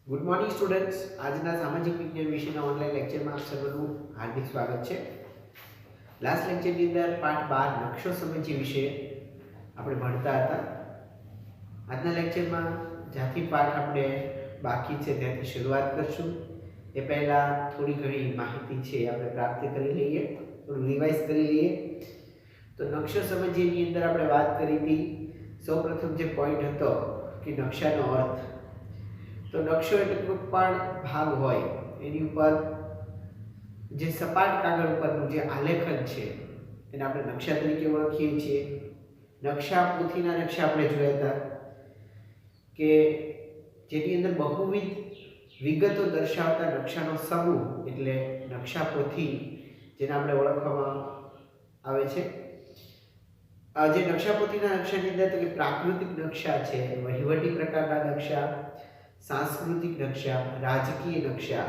Good morning students, આજના સામાજિક વિજ્ઞાન વિષયના ઓનલાઈન લેક્ચરમાં આપ સર્વનું હાર્દિક સ્વાગત છે. લાસ્ટ લેક્ચરની અંદર પાઠ 12 નકશો સમજીએ વિશે આપણે ભણતા હતા. આજના લેક્ચરમાં જ્યાંથી પાઠ આપણે બાકી છે ત્યાંથી શરૂઆત કરશું. એ પહેલાં થોડી ઘણી માહિતી છે આપણે પ્રાપ્ત કરી લઈએ, થોડું રિવાઇઝ કરી લઈએ. તો નકશો સમજીએની અંદર આપણે વાત કરી હતી. સૌપ્રથમ જે પોઈન્ટ હતો કે નકશાનો અર્થ. તો નકશો એટલે કોઈ પણ ભાગ હોય એની ઉપર જે સપાટ કાગળ ઉપરનું જે આલેખન છે એને આપણે નકશા તરીકે ઓળખીએ છીએ. નકશા પોથીના નકશા આપણે જોયા હતા કે જેની અંદર બહુવિધ વિગતો દર્શાવતા નકશાનો સમૂહ એટલે નકશા પોથી જેને આપણે ઓળખવામાં આવે છે. આ જે નકશા પોથીના નકશાની અંદર તો કે પ્રાકૃતિક નકશા છે, વહીવટી પ્રકારના નકશા, સાંસ્કૃતિક નકશા, રાજકીય નકશા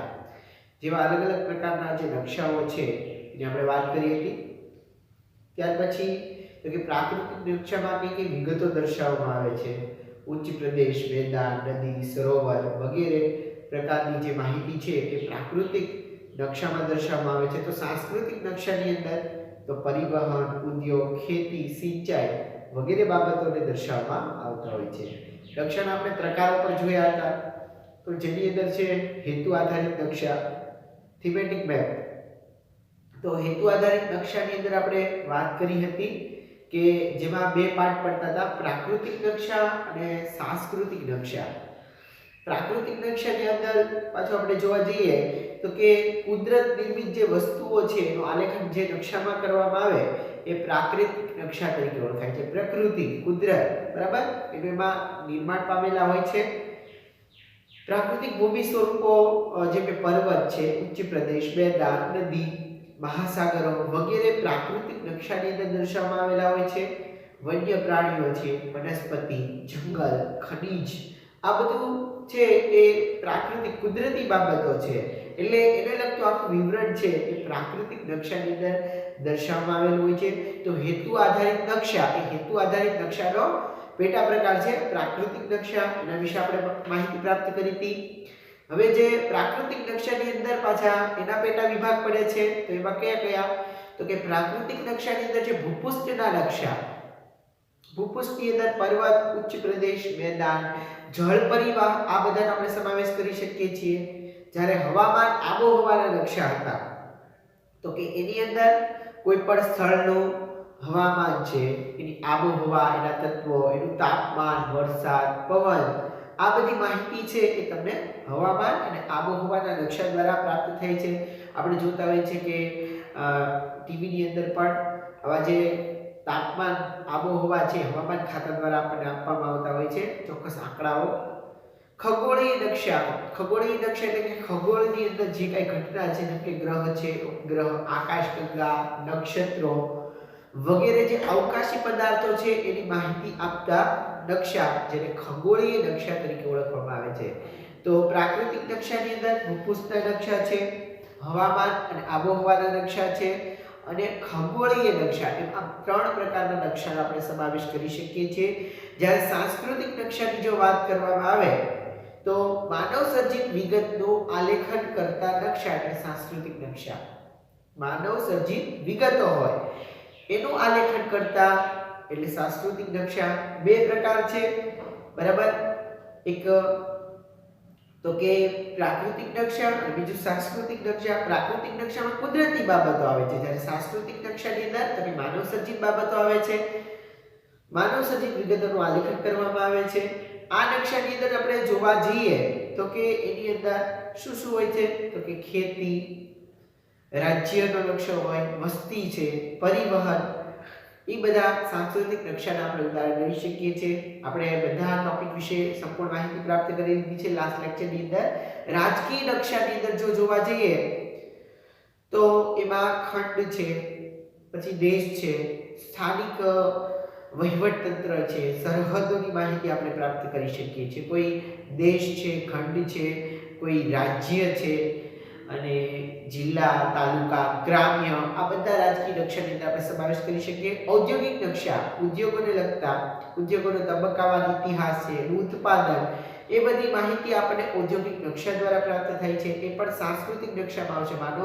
જેવા અલગ અલગ પ્રકારના જે નકશાઓ છે એની આપણે વાત કરી હતી. ત્યાર પછી તો કે પ્રાકૃતિક નકશામાં કઈ કઈ વિગતો દર્શાવવામાં આવે છે, ઉચ્ચ પ્રદેશ, મેદાન, નદી, સરોવર વગેરે પ્રકારની જે માહિતી છે એ પ્રાકૃતિક નકશામાં દર્શાવવામાં આવે છે. તો સાંસ્કૃતિક નકશાની અંદર તો પરિવહન, ઉદ્યોગ, ખેતી, સિંચાઈ વગેરે બાબતોને દર્શાવવામાં આવતા હોય છે. નકશાના આપણે પ્રકારો પણ જોયા હતા. તો જેની અંદર છે હેતુ આધારિત નકશા, થીમેટિક મેપ. તો હેતુ આધારિત નકશાની અંદર આપણે વાત કરી હતી કે જેમાં બે પાર્ટ પડતા હતા, પ્રાકૃતિક નકશા અને સાંસ્કૃતિક નકશા. પ્રાકૃતિક નકશાની અંદર પાછું આપણે જોવા જઈએ તો કે કુદરત નિર્મિત જે વસ્તુઓ છે એનું આલેખન જે નકશામાં કરવામાં આવે એ પ્રાકૃતિક નકશા તરીકે ઓળખાય છે. પ્રકૃતિ, કુદરત, બરાબર, એમાં નિર્માણ પામેલા હોય છે. પ્રાકૃતિક ભૂમિ સ્વરૂપો જેમ કે પર્વત છે, ઉચ્ચ પ્રદેશ, મેદાન, નદી, મહાસાગરો વગેરે પ્રાકૃતિક નકશાની અંદર દર્શાવવામાં આવેલા હોય છે. વન્ય પ્રાણીઓ છે, વનસ્પતિ, જંગલ, ખનિજ, આ બધું છે એ પ્રાકૃતિક કુદરતી બાબતો છે. એટલે એને લગતું આખું વિવરણ છે એ પ્રાકૃતિક નકશાની અંદર દર્શાવવામાં આવેલું હોય છે. તો હેતુ આધારિત નકશા એ હેતુ આધારિત નકશાનો પેટા પ્રકાર છે પ્રાકૃતિક નકશા. એના વિશે આપણે માહિતી પ્રાપ્ત કરી હતી. હવે જે પ્રાકૃતિક નકશાની અંદર પાછા એના પેટા વિભાગ પડે છે. તો એમાં કયા કયા? તો કે પ્રાકૃતિક નકશાની અંદર જે ભૂપૃષ્ઠના નકશા, ભૂપૃષ્ઠની અંદર પર્વત, ઉચ્ચ પ્રદેશ, મેદાન, જળ પરિવાહ આ બધાનો આપણે સમાવેશ કરી શકીએ છીએ. જ્યારે હવામાન, આબોહવાના નકશા હતા તો કે એની અંદર કોઈ પણ સ્થળનું હવામાન છે, એની આબોહવા, એના તત્વો, એનું તાપમાન, વરસાદ, પવન આ બધી માહિતી છે એ તમને હવામાન અને આબોહવાના નકશા દ્વારા પ્રાપ્ત થાય છે. આપણે જોતા હોઈએ છીએ કે ટીવીની અંદર પણ આવા જે તાપમાન, આબોહવા છે હવામાન ખાતા દ્વારા આપણને આપવામાં આવતા હોય છે ચોક્કસ આંકડાઓ. ખગોળીય નકશા, ખગોળીય નકશા એટલે કે ખગોળની અંદર જે કઈ ઘટના છે જેમ કે ગ્રહ છે, ઉપગ્રહ, આકાશગંગા, નક્ષત્રો વગેરે જે અવકાશી પદાર્થો છે એની માહિતી આપતા નકશા જેને ખગોળીય નકશા તરીકે ઓળખવામાં આવે છે. તો પ્રાકૃતિક નકશાની અંદર ભૂપૃષ્ઠના નકશા છે, હવામાન અને આબોહવાના નકશા છે અને ખગોળીય નકશા, એમ આ ત્રણ પ્રકારના નકશાનો આપણે સમાવેશ કરી શકીએ છીએ. જ્યારે સાંસ્કૃતિક નકશાની જો વાત કરવામાં આવે તો માનવ સર્જિત વિગતનું આલેખન કરતા નકશા એટલે સાંસ્કૃતિક નકશા. માનવ સર્જિત વિગતો હોય એનું આલેખન કરતા એટલે સાંસ્કૃતિક નકશા. બે પ્રકાર છે, બરાબર, એક તો કે પ્રાકૃતિક નકશા અને બીજું સાંસ્કૃતિક નકશા. પ્રાકૃતિક નકશામાં કુદરતી બાબતો આવે છે, જ્યારે સાંસ્કૃતિક નકશાની અંદર તો કે માનવ સર્જિત બાબતો આવે છે, માનવ સર્જિત વિગતોનું આલેખન કરવામાં આવે છે. આ નકશાની અંદર આપણે જોવા જઈએ તો કે એની અંદર શું શું હોય છે? તો કે ખેતી, રાજ્યનો નકશો હોય, વસ્તી છે, પરિવહન, એ બધા સાંસ્કૃતિક નકશાના આપણે ઉદાહરણ લઈ શકીએ છીએ. આપણે બધા ટોપિક વિશે સંપૂર્ણ માહિતી પ્રાપ્ત કરી લીધી છે લાસ્ટ લેક્ચરની અંદર. રાજકીય નકશાની અંદર જો જોવા જઈએ તો એમાં ખંડ છે, પછી દેશ છે, સ્થાનિક વહીવટ તંત્ર છે, સરહદોની માહિતી આપણે પ્રાપ્ત કરી શકીએ છીએ. કોઈ દેશ છે, ખંડ છે, કોઈ રાજ્ય છે અને જિલ્લા, તાલુકા, ગ્રામ્ય આ બધા રાજકીય નકશાની અંદર આપણે સમાવેશ કરી શકીએ. ઔદ્યોગિક નકશા, ઉદ્યોગોને લગતા, ઉદ્યોગોનો તબક્કાવાર ઇતિહાસ છે, ઉત્પાદન એ બધી માહિતી આપણને ઔદ્યોગિક નકશા દ્વારા પ્રાપ્ત થાય છે, એ પણ સાંસ્કૃતિક નકશામાં આવશે, માનવ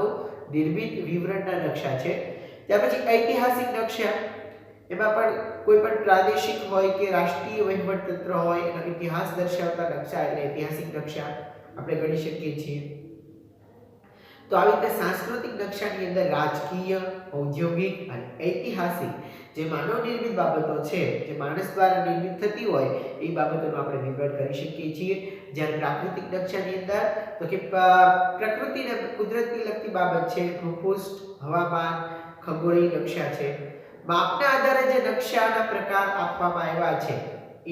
નિર્મિત વિવરણના નકશા છે. ત્યાર પછી ઐતિહાસિક નકશા, એમાં પણ કોઈ પણ પ્રાદેશિક હોય કે રાષ્ટ્રીય વહીવટતંત્ર હોય એનો ઇતિહાસ દર્શાવતા નકશા એટલે ઐતિહાસિક નકશા આપણે ગણી શકીએ છીએ. તો આવી રીતે સાંસ્કૃતિક નકશાની અંદર રાજકીય, ઔદ્યોગિક અને ઐતિહાસિક જે માનવ નિર્મિત બાબતો છે, જે માણસ દ્વારા નિર્મિત થતી હોય એ બાબતોનું આપણે વિવરણ કરી શકીએ છીએ. જ્યારે પ્રાકૃતિક નકશાની અંદર તો કે પ્રકૃતિને કુદરતને લગતી બાબત છે, ભૂપૃષ્ઠ, હવામાન, ખગોળીય નકશા છે. માપના આધારે જે નકશાના પ્રકાર આપવામાં આવ્યા છે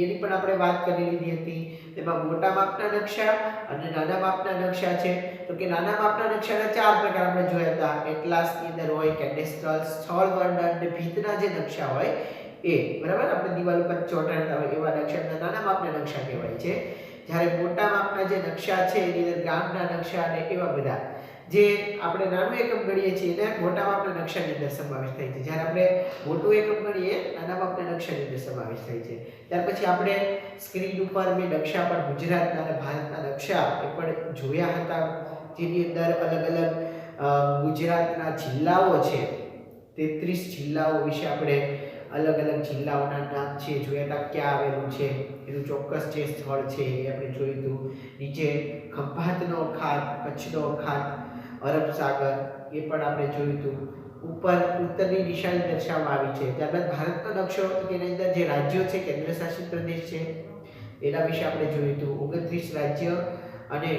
એની પણ આપણે વાત કરી લીધી હતી. તેમાં મોટા માપના નકશા અને નાના માપના નકશા છે. તો કે નાના માપના નકશાના 4 પ્રકાર આપણે જોયા હતા. એટલાસની અંદર હોય, કેડેસ્ટ્રલ, સ્થળ વર્ણન અને ભીતના જે નકશા હોય એ, બરાબર, આપણે દિવાલ ઉપર ચોંટાડતા હોય એવા નકશાના નાના માપના નકશા કહેવાય છે. જ્યારે મોટા માપના જે નકશા છે એની અંદર ગામના નકશા અને એવા બધા જે આપણે નાનું એકમ ગણીએ છીએ એને મોટા માપના નકશાની અંદર સમાવેશ થાય છે. જ્યારે આપણે મોટું એકમ ગણીએ નાના માપના નકશાની અંદર સમાવેશ થાય છે. ત્યાર પછી આપણે સ્ક્રીન ઉપર મેં નકશા પર ગુજરાતના અને ભારતના નકશા એ પણ જોયા હતા, જેની અંદર અલગ અલગ ગુજરાતના જિલ્લાઓ છે, 33 જિલ્લાઓ વિશે આપણે અલગ અલગ જિલ્લાઓના નામ છે જોયા હતા, ક્યાં આવેલું છે એનું ચોક્કસ જે સ્થળ છે એ આપણે જોયું હતું. નીચે ખંભાતનો અખાત, કચ્છનો અખાત, અરબ સાગર એ પણ આપણે જોયું હતું. ઉપર ઉત્તરની નિશાની દર્શાવવામાં આવી છે. ત્યારબાદ ભારતનો નકશો, તેની અંદર જે રાજ્યો છે, કેન્દ્ર શાસિત પ્રદેશ છે એના વિશે આપણે જોયું હતું. 29 રાજ્ય અને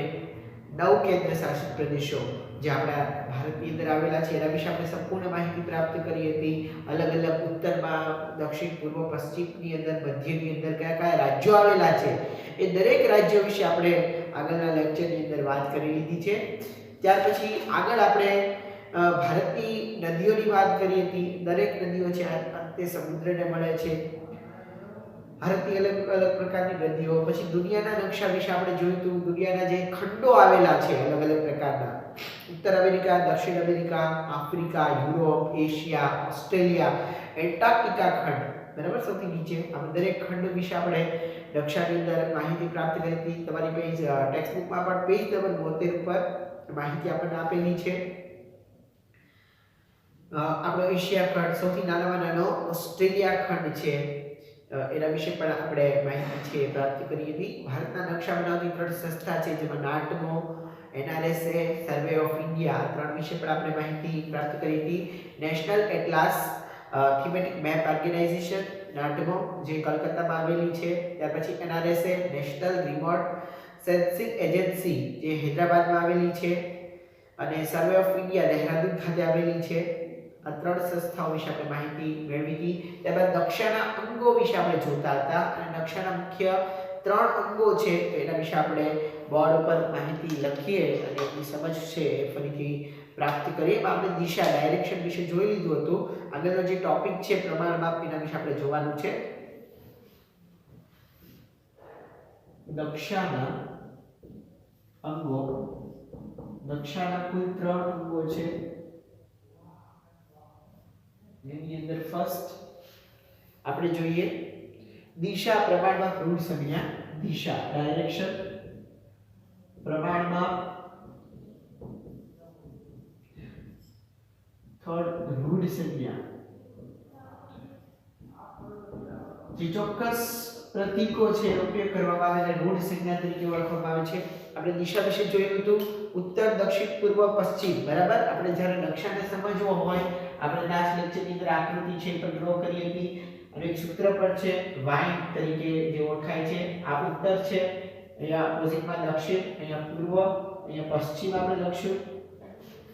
9 કેન્દ્ર શાસિત પ્રદેશો જે આપણા ભારતની અંદર આવેલા છે એના વિશે આપણે સંપૂર્ણ માહિતી પ્રાપ્ત કરી હતી. અલગ અલગ ઉત્તરમાં, દક્ષિણ, પૂર્વ, પશ્ચિમની અંદર, મધ્યની અંદર કયા કયા રાજ્યો આવેલા છે એ દરેક રાજ્યો વિશે આપણે આગળના લેક્ચરની અંદર વાત કરી લીધી છે. ત્યાર પછી આગળ આપણે ભારતની નદીઓની વાત કરી હતી. દરેક નદીઓ છે અંતે સમુદ્રને મળે છે. ભારતની અલગ અલગ પ્રકારની નદીઓ. પછી દુનિયાના નકશા વિશે આપણે જોયું હતું. દુનિયાના જે ખંડો આવેલા છે અલગ અલગ પ્રકારના, ઉત્તર અમેરિકા, દક્ષિણ America, Africa, Europe, Asia, Australia, Antarctica ખંડ, બરાબર, સૌથી નીચે. આ દરેક ખંડ વિશે આપણે નકશાની અંદર માહિતી પ્રાપ્ત કરી હતી. તમારી પેજ ટેક્સ્ટ બુકમાં પણ પેજ નંબર 72 ઉપર માહિતી આપણને આપેલી છે. આપણો એશિયા ખંડ, સૌથી નાનામાં નાનો ઓસ્ટ્રેલિયા ખંડ છે, એના વિશે પણ આપણે માહિતી છે પ્રાપ્ત કરી હતી. ભારતના નકશા બનાવતી 3 સંસ્થા છે, જેમાં NATMO, NRSA, survey of India, 3 વિશે પણ આપણે માહિતી પ્રાપ્ત કરી હતી. National atlas thematic map organisation, NATMO, જે કલકત્તામાં આવેલી છે. ત્યાર પછી NRSA, national remote sensing agency, જે હૈદરાબાદમાં આવેલી છે. અને સર્વે ઓફ ઇન્ડિયા દહેરાદૂન ખાતે આવેલી છે. આ 3 સંસ્થાઓ વિશે આપણે માહિતી મેળવી હતી. ત્યારબાદ નકશાના અંગો વિશે આપણે જોતા હતા અને નકશાના મુખ્ય 3 અંગો છે તો એના વિશે આપણે બોર્ડ ઉપર માહિતી લખીએ અને એની સમજ છે એ ફરીથી પ્રાપ્ત કરીએ. આપણે દિશા, ડાયરેક્શન વિશે જોઈ લીધું હતું. આગળનો જે ટોપિક છે પ્રમાણ માપ, એના વિશે આપણે જોવાનું છે. નકશાના અંગો. નકશાના કુલ 3 અંગો છે. એની અંદર ફર્સ્ટ આપણે જોઈએ દિશા, પ્રમાણમાં, રૂઢ સંજ્ઞા. દિશા, ડાયરેક્શન, પ્રમાણમાં, થર્ડ રૂઢ સંજ્ઞા. જે ચોક્કસ પ્રતીકો છે એનો ઉપયોગ કરવામાં આવે છે રૂઢ સંજ્ઞા તરીકે ઓળખવામાં આવે છે. આપણે દિશા વિશે જોયું હતું. ઉત્તર, દક્ષિણ, પૂર્વ, પશ્ચિમ, બરાબર. આપણે જ્યારે નકશાને સમજવો હોય, આપણે લાસ્ટ લેક્ચરની અંદર આકૃતિ છે પણ ડ્રો કરી હતી અને એક સૂત્ર પણ છે y તરીકે જે ઓળખાય છે. આ ઉત્તર છે, અહીંયા ઓપોઝિટમાં દક્ષિણ, અહીંયા પૂર્વ, અહીંયા પશ્ચિમ આપણે લખશું.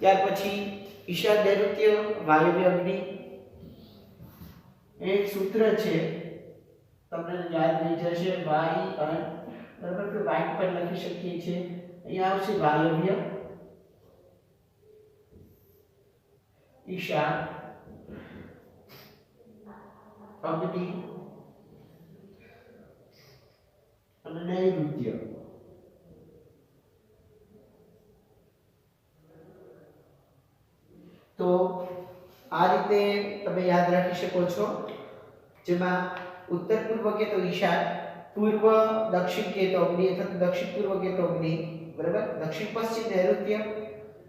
ત્યાર પછી ઈશાન, નૈઋત્ય, વાયવ્ય, અગ્નિ. એક સૂત્ર છે તમને યાદ રહી જશે, y અને, બરાબર, તો y પર લખી શકીએ છીએ. અહીંયા આવશે વાયવ્ય, ઈશાન, અગ્નિ અને નૈઋત્ય. તો આ રીતે તમે યાદ રાખી શકો છો, જેમાં ઉત્તર પૂર્વ કે તો ઈશાન, પૂર્વ દક્ષિણ કે તો અગ્નિ અથવા દક્ષિણ પૂર્વ કે તો અગ્નિ, બરાબર. દક્ષિણ પશ્ચિમ નૈઋત્ય,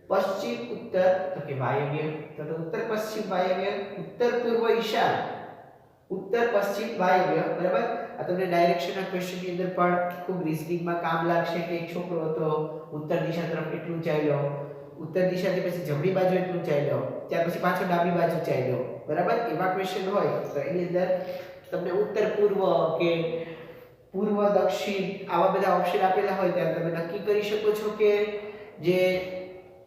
પશ્ચિમ ઉત્તર તો કે વાયવ્ય, તો ઉત્તર પશ્ચિમ વાયવ્ય, ઉત્તર પૂર્વ ઈશાન, ઉત્તર પશ્ચિમ વાયવ્ય, બરાબર. આ તમને ડાયરેક્શનના ક્વેશ્ચન ની અંદર પણ ખૂબ રીઝનિંગ માં કામ લાગશે કે એક છોકરો હતો ઉત્તર દિશા તરફ એટલું ચાલ્યો, ઉત્તર દિશાથી પછી જમણી બાજુ એટલું ચાલ્યો, ત્યાર પછી પાછો ડાબી બાજુ ચાલ્યો, બરાબર. એવા ક્વેશ્ચન હોય તો એની અંદર તમને ઉત્તર પૂર્વ કે પૂર્વ દક્ષિણ આવા બધા ઓપ્શન આપેલા હોય ત્યારે તમે નક્કી કરી શકો છો કે જે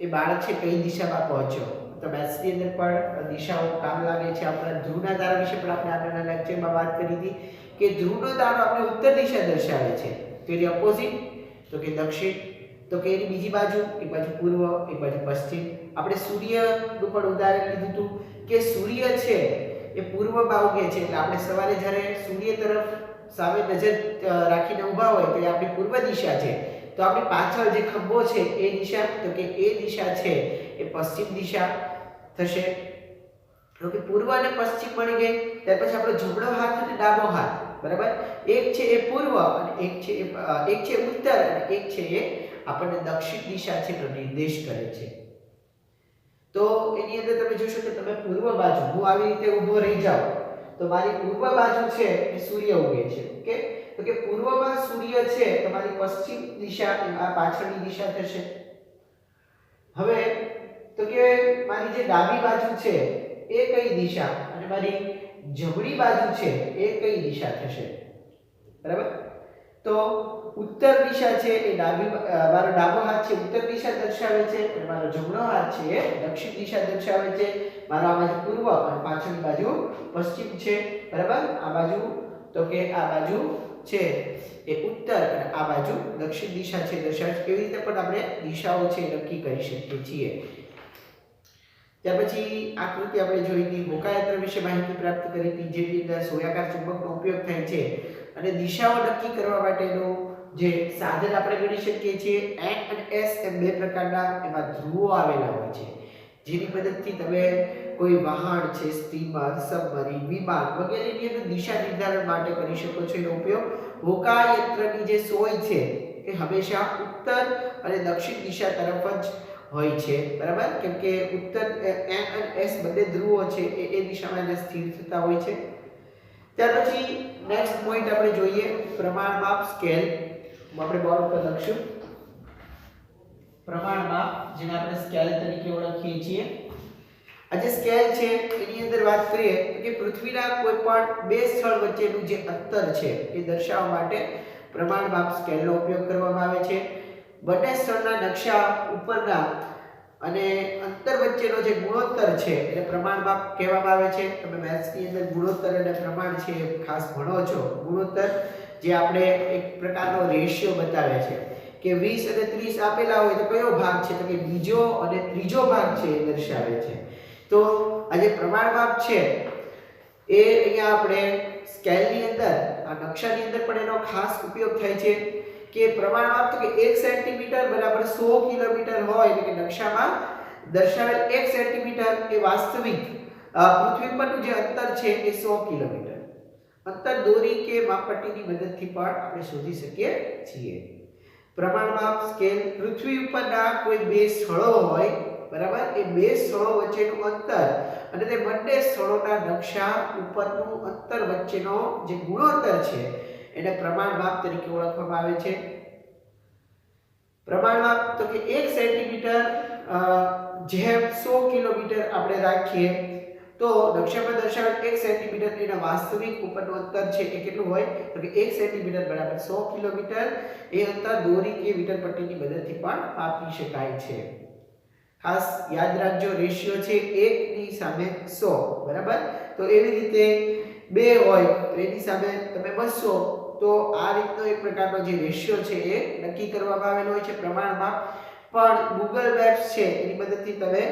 એ બાળક છે કઈ દિશામાં પહોંચ્યો. તો મેથ્સ ની અંદર પણ દિશાઓ કામ લાગે છે. આપણા ધ્રુવના તારા વિશે પણ આપણે આગળના લેક્ચરમાં વાત કરી હતી કે ધ્રુવનો તારો આપણે ઉત્તર દિશા દર્શાવે છે, તો એની ઓપોઝિટ તો કે દક્ષિણ, તો કે એની બીજી બાજુ એક બાજુ પૂર્વ એક બાજુ પશ્ચિમ. આપણે સૂર્યનું પણ ઉદાહરણ લીધું હતું કે સૂર્ય છે એ પૂર્વમાં ઉગે છે, એટલે આપણે સવારે જ્યારે સૂર્ય તરફ સામે નજર રાખીને ઊભા હોય તો એ આપણી પૂર્વ દિશા છે. તો આપણી પાછળ જે ખંભો છે એ દિશા, તો કે એ દિશા છે એ પશ્ચિમ દિશા થશે. ઓકે, પૂર્વ અને પશ્ચિમ મળી ગઈ. ત્યાર પછી આપણો જમણો હાથ અને ડાબો હાથ, બરાબર. એક છે એ પૂર્વ અને એક છે ઉત્તર અને એક છે એ આપણને દક્ષિણ દિશા છે તો નિર્દેશ કરે છે. તો એની અંદર તમે જોશો કે તમે પૂર્વ બાજુ હું આવી રીતે ઊભો રહી જાઉં તો મારી પૂર્વ બાજુ છે એ સૂર્ય ઉગે છે. ઓકે, તો કે પૂર્વમાં સૂર્ય છે તો મારી પશ્ચિમ દિશા આ પાછળની દિશા થશે. હવે તો કે મારી જે ડાબી બાજુ છે એ કઈ દિશા અને મારી જમણી બાજુ છે એ કઈ દિશા થશે, બરાબર. તો ઉત્તર દિશા છે એ મારો ડાબો હાથ છે ઉત્તર દિશા દર્શાવે છે અને મારો જમણો હાથ છે એ દક્ષિણ દિશા દર્શાવે છે. મારો આ બાજુ પૂર્વ અને પાછળની બાજુ પશ્ચિમ છે, બરાબર. આ બાજુ તો કે આ બાજુ છે એ ઉત્તર અને આ બાજુ દક્ષિણ દિશા છે દર્શાવે છે. કેવી રીતે પણ આપણે દિશાઓ છે નક્કી કરી શકીએ છીએ. ત્યાર પછી આકૃતિ આપણે જોઈ હતી, હોકાયંત્ર વિશે માહિતી પ્રાપ્ત કરી હતી, જેની અંદર સોયાકાર ચુંબકનો ઉપયોગ થાય છે અને દિશાઓ નક્કી કરવા માટેનું જે સાધન આપણે ગણી શકીએ છીએ. N અને S એમ બે પ્રકારના એમાં ધ્રુવો આવેલા હોય છે, જેની મદદથી તમે કોઈ વાહન છે, સ્ટીમર, સબમરીન, વિમાન વગેરેની અંદર દિશા નિર્ધારણ માટે કરી શકો છો એનો ઉપયોગ. હોકાયંત્રની જે સોય છે એ હંમેશા ઉત્તર અને દક્ષિણ દિશા તરફ જ હોય છે, બરાબર. કેમ કે ઉત્તર N અને S બંને ધ્રુવો છે એ દિશામાં સ્થિર થતા હોય છે. ત્યાર પછી નેક્સ્ટ પોઈન્ટ આપણે જોઈએ પ્રમાણમાપ સ્કેલ. આપણે બોર્ડ પર લખશું પ્રમાણમાપ, જેને આપણે સ્કેલ તરીકે ઓળખીએ છીએ. આ જે સ્કેલ છે એની અંદર વાત કરીએ તો કે પૃથ્વીના કોઈ પણ બે સ્થળ વચ્ચેનું જે અંતર છે એ દર્શાવવા માટે પ્રમાણમાપ સ્કેલનો ઉપયોગ કરવામાં આવે છે. બંને સ્થળના નકશા ઉપરના અને અંતર વચ્ચેનો જે ગુણોત્તર છે એને પ્રમાણમાપ કહેવામાં આવે છે. તમે મેથ્સ ની અંદર ગુણોત્તર અને પ્રમાણ છે ખાસ ભણો છો. ગુણોત્તર જે આપણે એક પ્રકારનો રેશિયો બતાવે છે કે 20 અને 30 આપેલા હોય તો કયો ભાગ છે તો કે બીજો અને ત્રીજો ભાગ છે એ દર્શાવે છે. તો આ જે પ્રમાણમાપ છે એ અહીંયા આપણે સ્કેલની અંદર આ નકશાની અંદર પણ એનો ખાસ ઉપયોગ થાય છે કે પ્રમાણમાપ તો કે 1 સેન્ટીમીટર બરાબર 100 કિલોમીટર હોય, એટલે કે નકશામાં દર્શાવેલ 1 સેન્ટીમીટર એ વાસ્તવિક પૃથ્વી પરનું જે અંતર છે એ 100 કિલોમીટર. અંતર દોરી કે માપપટ્ટીની મદદથી પણ આપણે શોધી શકીએ છીએ. પ્રમાણમાપ સ્કેલ પૃથ્વી ઉપરના કોઈ બે સ્થળો હોય, બરાબર, એ બે સ્થળો વચ્ચેનું અંતર અને તે બંને સ્થળોના નકશા ઉપરનું અંતર વચ્ચેનો જે ગુણોત્તર છે એને પ્રમાણમાપ તરીકે ઓળખવામાં આવે છે. પ્રમાણમાપ તો કે 1 સેન્ટીમીટર જેમ 100 કિલોમીટર આપણે રાખીએ તો નકશામાં દર્શાવેલ 1 સેન્ટીમીટર એના વાસ્તવિક ઉપરનું અંતર છે એ કેટલું હોય તો કે 1 સેન્ટીમીટર બરાબર 100 કિલોમીટર. એ અંતર દોરી કે મીટર પટ્ટીની મદદથી પણ માપી શકાય છે. ખાસ યાદ રાખજો રેશિયો છે 1 ની સામે 100, બરાબર. તો એવી રીતે 2 હોય તો એની સામે તમે 200, તો આ રીતનો એક પ્રકારનો જે રેશિયો છે એ નક્કી કરવામાં આવેલો હોય છે. પ્રમાણમાપ પણ Google મેપ્સ છે એની મદદથી તમે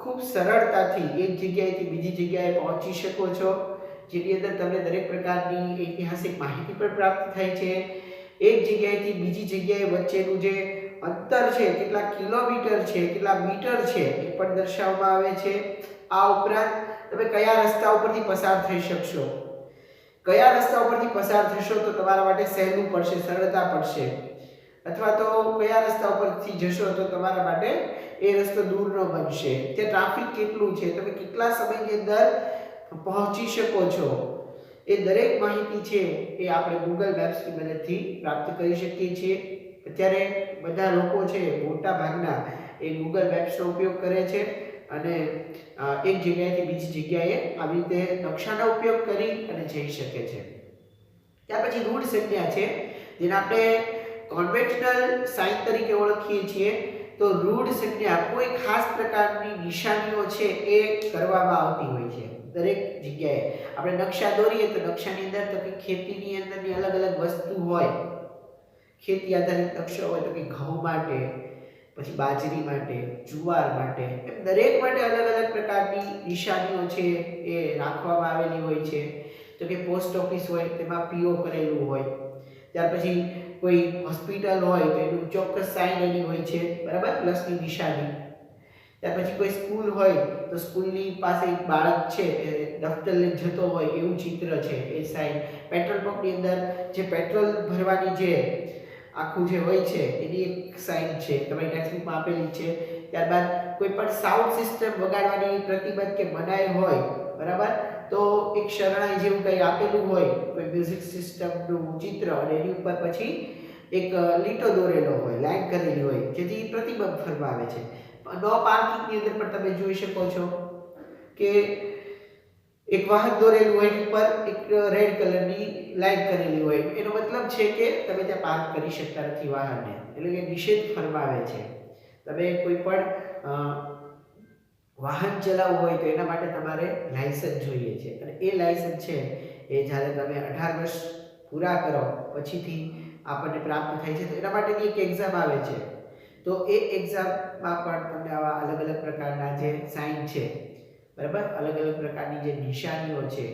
ખૂબ સરળતાથી એક જગ્યાએથી બીજી જગ્યાએ પહોંચી શકો છો, જેની અંદર તમને દરેક પ્રકારની ઐતિહાસિક માહિતી પણ પ્રાપ્ત થાય છે. એક જગ્યાએથી બીજી જગ્યાએ વચ્ચેનું જે અંતર છે કેટલા કિલોમીટર છે કેટલા મીટર છે એ પણ દર્શાવવામાં આવે છે. આ ઉપરાંત તમે કયા રસ્તા ઉપરથી પસાર થઈ શકશો, કયા રસ્તા ઉપરથી પસાર થશો તો તમારા માટે સહેલું પડશે, સરળતા પડશે, અથવા તો કયા રસ્તા ઉપરથી જશો તો તમારા માટે એ રસ્તો દૂરનો બનશે, તે ટ્રાફિક કેટલું છે, તમે કેટલા સમયની અંદર પહોંચી શકો છો, એ દરેક માહિતી છે એ આપણે ગૂગલ મેપ્સની મદદથી પ્રાપ્ત કરી શકીએ છીએ. અત્યારે બધા લોકો છે મોટા ભાગના એ ગૂગલ મેપ્સનો ઉપયોગ કરે છે અને એક જગ્યાએથી બીજી જગ્યાએ આવી રીતે નકશાનો ઉપયોગ કરી અને જઈ શકે છે. ત્યાર પછી રૂટ સંજ્ઞા છે જેને આપણે કન્વેન્શનલ સાઇન તરીકે ઓળખીએ છીએ. તો રૂટ સંજ્ઞા કોઈ ખાસ પ્રકારની નિશાનીઓ છે એ કરવામાં આવતી હોય છે દરેક જગ્યાએ. આપણે નકશા દોરીએ તો નકશાની અંદર તો કે ખેતીની અંદરની અલગ અલગ વસ્તુ હોય, ખેતી આધારિત નકશો હોય તો કે ઘઉં માટે, પછી બાજરી માટે, જુવાર માટે, એમ દરેક માટે અલગ અલગ પ્રકારની નિશાનીઓ છે એ રાખવામાં આવેલી હોય છે. તો કે પોસ્ટ ઓફિસ હોય તેમાં પીઓ કરેલું હોય, ત્યાર પછી કોઈ હોસ્પિટલ હોય તો એનું ચોક્કસ સાઇન એની હોય છે, બરાબર, પ્લસની નિશાની. ત્યાર પછી કોઈ સ્કૂલ હોય તો સ્કૂલની પાસે એક બાળક છે એ દફતર લઈને જતો હોય એવું ચિત્ર છે એ સાઇન. પેટ્રોલ પંપની અંદર જે પેટ્રોલ ભરવાની જે આખું જે હોય છે એની એક સાઇન છે તમારી ટેક્સ્ટબુકમાં આપેલી છે. ત્યારબાદ કોઈ પણ સાઉન્ડ સિસ્ટમ વગાડવાની પ્રતિબંધ કે મનાઈ હોય, બરાબર, તો એક શરણાઈ જેવું કંઈ આપેલું હોય કોઈ મ્યુઝિક સિસ્ટમનું ચિત્ર અને એની ઉપર પછી એક લીટો દોરેલો હોય, લાઈન કરેલી હોય, જેથી પ્રતિબંધ ફરમાવે છે. નો પાર્કિંગની અંદર પણ તમે જોઈ શકો છો કે એક વાહન દોરેલું હોય ઉપર એક રેડ કલરની લાઈન કરેલી હોય. એનો મતલબ છે કે તમે ત્યાં પાર્ક કરી શકતા નથી વાહનને, એટલે કે નિષેધ ફરમાવે છે. તમે કોઈ પણ વાહન ચલાવવું હોય તો એના માટે તમારે લાયસન્સ જોઈએ છે અને એ લાયસન્સ છે એ જ્યારે તમે 18 વર્ષ પૂરા કરો પછીથી આપણને પ્રાપ્ત થાય છે. તો એના માટેની એક એક્ઝામ આવે છે. તો એ એક્ઝામમાં પણ તમને આવા અલગ અલગ પ્રકારના જે સાઇન છે, બરાબર, અલગ અલગ પ્રકારની જે નિશાનીઓ છે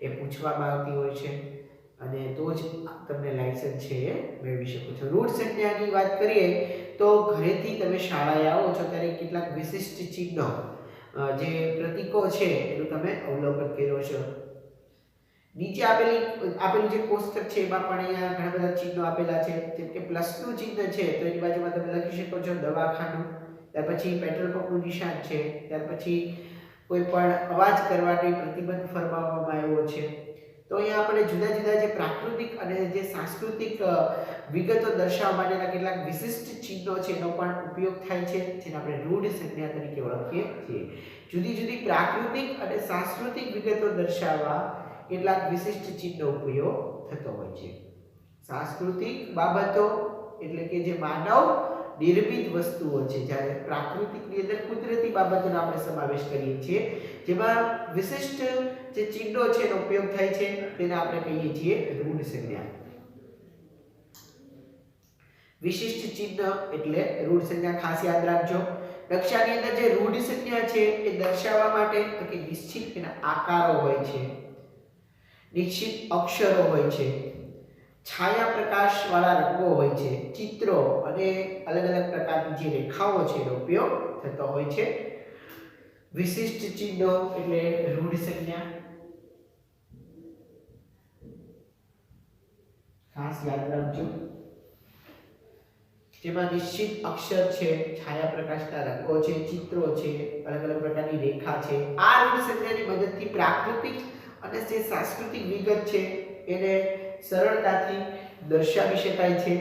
એ પૂછવામાં આવતી હોય છે અને તો જ તમને લાયસન્સ છે એ મેળવી શકો છો. રૂટ સંજ્ઞાની વાત કરીએ તો ઘરેથી તમે શાળાએ આવો છો ત્યારે કેટલાક વિશિષ્ટ ચિહ્નો જે પ્રતીકો છે એનું તમે અવલોકન કર્યો છો. નીચે આપેલું જે કોષ્ટક છે એમાં પણ અહીંયા ઘણા બધા ચિહ્નો આપેલા છે. જેમ કે પ્લસનું ચિહ્ન છે તો એની બાજુમાં તમે લખી શકો છો દવાખાનું, ત્યાર પછી પેટ્રોલ પંપનું નિશાન છે, ત્યાર પછી કોઈ પણ અવાજ કરવાની પ્રતિબંધ ફરમાવવામાં આવ્યો છે. તો અહીંયા આપણે જુદા જુદા જે પ્રાકૃતિક અને જે સાંસ્કૃતિક વિગતો દર્શાવવા માટેના કેટલાક વિશિષ્ટ ચિહ્નો છે એનો પણ ઉપયોગ થાય છે, જેને આપણે રૂઢ સંજ્ઞા તરીકે ઓળખીએ છીએ. જુદી જુદી પ્રાકૃતિક અને સાંસ્કૃતિક વિગતો દર્શાવવા કેટલાક વિશિષ્ટ ચિહ્નો ઉપયોગ થતો હોય છે. સાંસ્કૃતિક બાબતો એટલે કે જે માનવ નિર્મિત વસ્તુઓ છે, જ્યારે પ્રાકૃતિકની અંદર કુદરતી બાબતોનો આપણે સમાવેશ કરીએ છીએ, જેમાં વિશિષ્ટ જે ચિહ્નો છે એનો ઉપયોગ થાય છે તેને આપણે કહીએ છીએ રૂઢ સંજ્ઞા. વિશિષ્ટ ચિહ્ન એટલે રૂઢ સંજ્ઞા, ખાસ યાદ રાખજો. નકશાની અંદર જે રૂઢ સંજ્ઞા છે એ દર્શાવવા માટે તો કે નિશ્ચિત એના આકારો હોય છે, નિશ્ચિત અક્ષરો હોય છે, છાયા પ્રકાશ વાળા રંગો હોય છે, ચિત્રો અને અલગ અલગ પ્રકારની જે રેખાઓ છે એનો ઉપયોગ થતો હોય છે. વિશિષ્ટ ચિહ્નો એટલે રૂઢ સંજ્ઞા. ખાસ યાદ રાખજો, જેમાં નિશ્ચિત અક્ષર છે, છાયા પ્રકાશના રંગો છે, ચિત્રો છે, અલગ અલગ પ્રકારની રેખા છે. આ રૂઢ સંજ્ઞાની મદદથી પ્રાકૃતિક અને જે સાંસ્કૃતિક વિગત છે એને સરળતાથી દર્શાવી શકાય છે.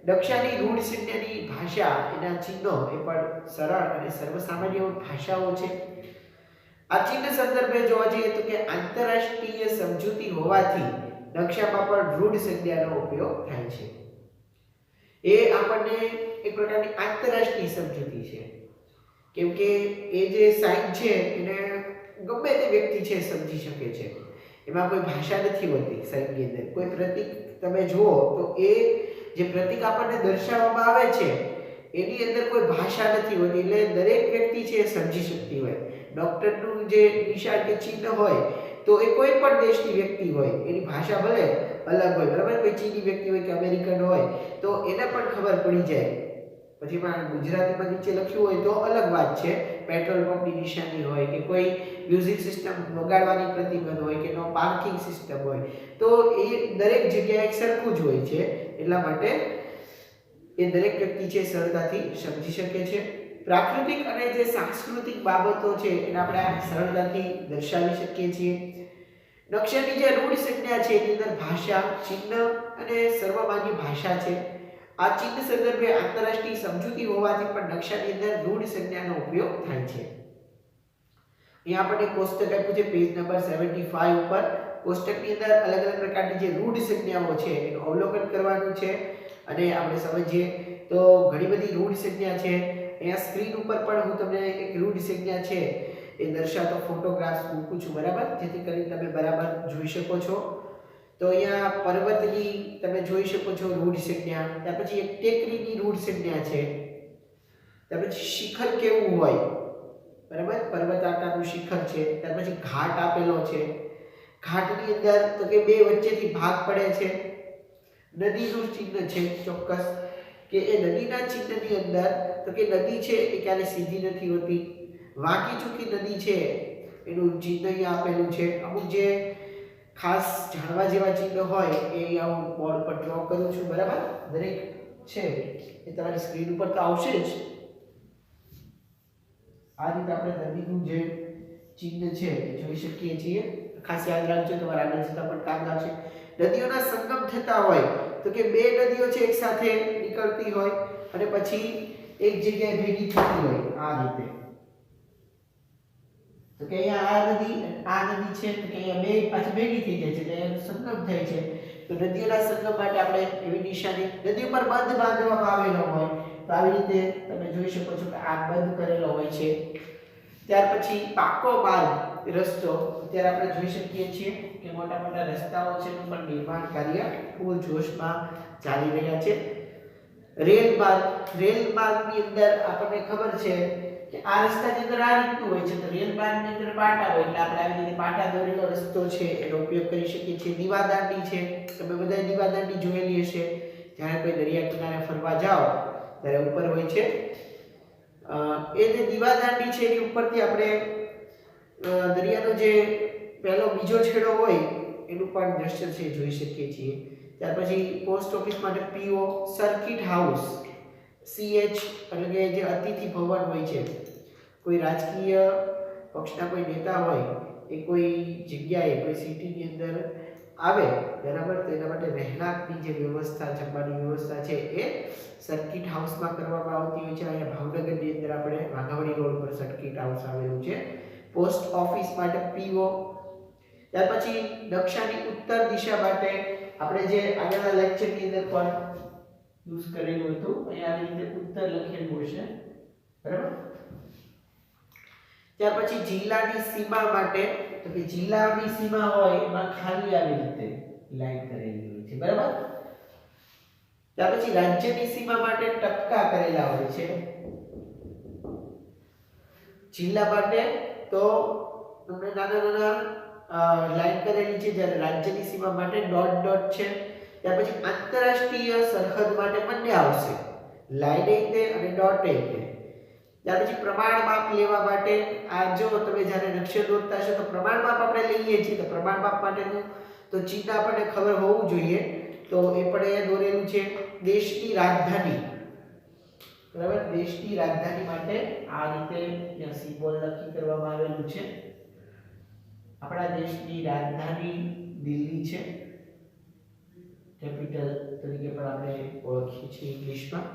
નકશાની રૂઢ સંજ્ઞાની ભાષા, એના ચિહ્નો એ પણ સરળ અને સર્વસામાન્ય ભાષાઓ છે. આ ચિહ્ન સંદર્ભે જોવા જઈએ તો કે આંતરરાષ્ટ્રીય સમજૂતી હોવાથી નકશામાં પણ રૂઢ સંજ્ઞાનો ઉપયોગ થાય છે. એ આપણને એક પ્રકારની આંતરરાષ્ટ્રીય સમજૂતી છે, કેમ કે એ જે સાઇન છે એને ગમે તે વ્યક્તિ છે સમજી શકે છે. એમાં કોઈ ભાષા નથી હોતી. સાઇનની અંદર કોઈ પ્રતીક તમે જુઓ તો એ જે પ્રતીક આપણને દર્શાવવામાં આવે છે એની અંદર કોઈ ભાષા નથી હોતી, એટલે દરેક વ્યક્તિ છે એ સમજી શકતી હોય. ડોક્ટરનું જે નિશાન કે ચિહ્ન હોય તો એ કોઈ પણ દેશની વ્યક્તિ હોય, એની ભાષા ભલે અલગ હોય, બરાબર, કોઈ ચીની વ્યક્તિ હોય કે અમેરિકન હોય તો એને પણ ખબર પડી જાય. પછી પણ ગુજરાતીમાં નીચે લખ્યું હોય તો અલગ વાત છે, પેટ્રોલ પંપની નિશાની હોય કે કોઈ મ્યુઝિક સિસ્ટમ વગાડવાની પ્રતિબંધ હોય કે નો પાર્કિંગ સિસ્ટમ હોય, તો એ દરેક જગ્યાએ સરખું જ હોય છે, એટલા માટે એ દરેક વ્યક્તિ છે સરળતાથી સમજી શકે છે. પ્રાકૃતિક અને જે સાંસ્કૃતિક બાબતો છે એને આપણે સરળતાથી દર્શાવી શકીએ છીએ. નકશાની જે રૂઢ સંજ્ઞા છે એની અંદર ભાષા, ચિહ્ન અને સર્વમાન્ય ભાષા છે. આ ચિહ્ન સંદર્ભે આંતરરાષ્ટ્રીય સમજૂતી હોવાથી પણ નકશાની અંદર રૂઢ સંજ્ઞાનો ઉપયોગ થાય છે. અહીંયા આપણે કોષ્ટક આપ્યું છે પેજ નંબર 75 ઉપર. કોષ્ટકની અંદર અલગ અલગ પ્રકારની જે રૂઢ સંજ્ઞાઓ છે એનું અવલોકન કરવાનું છે અને આપણે સમજીએ તો ઘણી બધી રૂઢ સંજ્ઞા છે. અહીંયા સ્ક્રીન ઉપર પણ હું તમને એક રૂઢ સંજ્ઞા છે એ દર્શાવતો ફોટોગ્રાફ્સ મૂકું છું, બરાબર, જેથી કરીને તમે બરાબર જોઈ શકો છો. તો અહીંયા પર્વતની તમે જોઈ શકો છો રૂઢ સંજ્ઞા. ત્યાર પછી એક ટેકરીની રૂઢ સંજ્ઞા છે. ત્યાર પછી શિખર કેવું હોય, બરાબર, પર્વત આકારનું શિખર છે. ત્યાર પછી ઘાટ આપેલો છે. ઘાટની અંદર તો કે બે વચ્ચેથી ભાગ પડે છે. નદીનું ચિહ્ન છે ચોક્કસ કે એ નદીના ચિહ્નની અંદર તો કે નદી છે એ ક્યારે સીધી નથી હોતી. વાંકી ચૂકી નદી છે એનું ચિહ્ન અહીંયા આપેલું છે. અમુક જે ખાસ જાણવા જેવા ચિહ્ન હોય એ અહીંયા હું બોર્ડ પર ડ્રો કરું છું, બરાબર. દરેક છે એ તમારી સ્ક્રીન ઉપર તો આવશે જ. આ રીતે આપણે નદીનું જે ચિહ્ન છે એ જોઈ શકીએ છીએ. ખાસ યાદ રાખજો, તમારા આગળ જતા પણ કામ લાગશે. નદીઓના સંગમ થતા હોય તો કે બે નદીઓ છે એકસાથે નીકળતી હોય અને પછી એક જગ્યાએ ભેગી થતી હોય આ રીતે. તો કે અહીંયા આ નદી છે તો કે અહીંયા બે પાછી ભેગી થઈ જાય છે એટલે એનો સંગમ થાય છે. તો નદીઓના સંગમ માટે આપણે એવી નિશાની, નદી ઉપર બંધ બાંધવામાં આવેલો હોય તો આવી રીતે તમે જોઈ શકો છો કે આ બંધ કરેલો હોય છે. ત્યાર પછી પાકો માર્ગ, રસ્તો, અત્યારે આપણે જોઈ શકીએ છીએ કે મોટા મોટા રસ્તાઓ છે એનું પણ નિર્માણ કાર્ય પૂર જોશમાં ચાલી રહ્યા છે. રેલ માર્ગની અંદર આપણને ખબર છે કે આ રસ્તાની અંદર આ રીતનું હોય છે, તો રેલ માર્ગની અંદર પાટા હોય એટલે આપણે આવી રીતે પાટા દોરેલો રસ્તો છે એનો ઉપયોગ કરી શકીએ છીએ. દીવાદાંડી છે, તમે બધાએ દીવાદાંડી જોયેલી હશે. જ્યારે કોઈ દરિયા કિનારે ફરવા જાઓ ત્યારે ઉપર હોય છે. એ જે દીવાદાંડી છે એની ઉપરથી આપણે દરિયાનો જે પહેલો બીજો છેડો હોય એનું પણ દ્રશ્ય છે જોઈ શકીએ છીએ. ત્યાર પછી પોસ્ટ ઓફિસ માટે પીઓ, સર્કિટ હાઉસ, CH એટલે કે જે અતિથિ ભવન હોય છે. કોઈ રાજકીય પક્ષના કોઈ નેતા હોય એ કોઈ જગ્યાએ કોઈ સિટીની અંદર આવે, બરાબર, તો એના માટે રહેણાંકની જે વ્યવસ્થા, જમવાની વ્યવસ્થા છે એ સર્કિટ હાઉસમાં કરવામાં આવતી હોય છે. અહીંયા ભાવનગરની અંદર આપણે વાઘાવડી રોડ પર સર્કિટ હાઉસ આવેલું છે. પોસ્ટ ઓફિસ માટે પીઓ. ત્યાર પછી નકશાની ઉત્તર દિશા માટે આપણે જે આગળના લેક્ચરની અંદર પણ યુઝ કરેલું હતું, અહીંયા આવી રીતે ઉત્તર લખેલું હશે, બરાબર. ત્યાર પછી જિલ્લાની સીમા માટે તો કે જિલ્લાની સીમા હોય એમાં ખાલી આવી રીતે લાઈન કરેલી હોય છે, બરાબર. ત્યાર પછી રાજ્યની સીમા માટે ટપકા કરેલા હોય છે. જિલ્લા માટે તો તમને નાના લાઈન કરેલી છે, જ્યારે રાજ્યની સીમા માટે ડોટ છે. ત્યાર પછી આંતરરાષ્ટ્રીય સરહદ માટે બંને આવશે, લાઈન રીતે અને ડોટ રીતે. ત્યાર પછી પ્રમાણ માપ લેવા માટે આ જો તમે જ્યારે નકશો દોરતા હશો તો પ્રમાણ માપ આપણે લઈએ છીએ, તો પ્રમાણ માપ માટેનું તો ચિહ્ન આપણને ખબર હોવું જોઈએ, તો એ પણ અહીંયા દોરેલું છે. દેશની રાજધાની, બરાબર, દેશની રાજધાની માટે આ રીતે અહીંયા સિમ્બોલ નક્કી કરવામાં આવેલું છે. આપણા દેશની રાજધાની દિલ્હી છે, કેપિટલ તરીકે પણ આપણે ઓળખીએ છીએ ઇંગ્લિશમાં.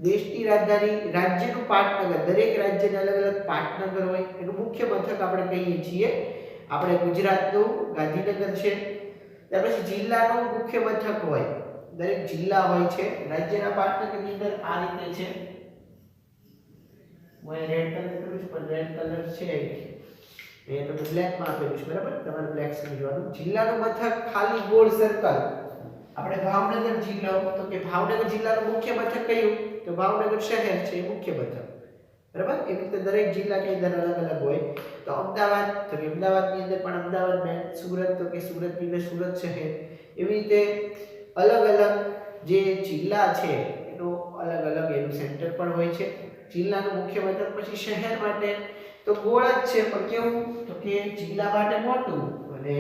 દેશની રાજધાની, રાજ્યનું પાટનગર, દરેક રાજ્યના અલગ અલગ પાટનગર હોય, એનું મુખ્ય મથક આપણે કહીએ છીએ. આપણે ગુજરાતનું ગાંધીનગર છે. ત્યાર પછી જિલ્લાનું મુખ્ય મથક હોય, દરેક જિલ્લા હોય છે. રાજ્યના પાટનગરની અંદર આ રીતે છે. હું રેડ કલર કરું છું પણ રેડ કલર છે એ તમને બ્લેક માં આપેલું છે, બરાબર, તમારે બ્લેક સમજવાનું. જિલ્લાનું મથક ખાલી ગોળ સર્કલ. આપણે ભાવનગર જિલ્લો તો કે ભાવનગર જિલ્લાનું મુખ્ય મથક કયું તો ભાવનગર શહેર છે મુખ્ય મથક, બરાબર. એવી રીતે દરેક જિલ્લા કે અંદર અલગ અલગ હોય. તો અમદાવાદ તો કે અમદાવાદની અંદર પણ અમદાવાદ મેં, સુરત તો કે સુરતની અંદર સુરત શહેર. એવી રીતે અલગ અલગ જે જિલ્લા છે એનો અલગ અલગ એનું સેન્ટર પણ હોય છે. જિલ્લાનું મુખ્ય મથક પછી શહેર માટે તો ગોળ જ છે, પણ કેવું તો કે જિલ્લા માટે મોટું અને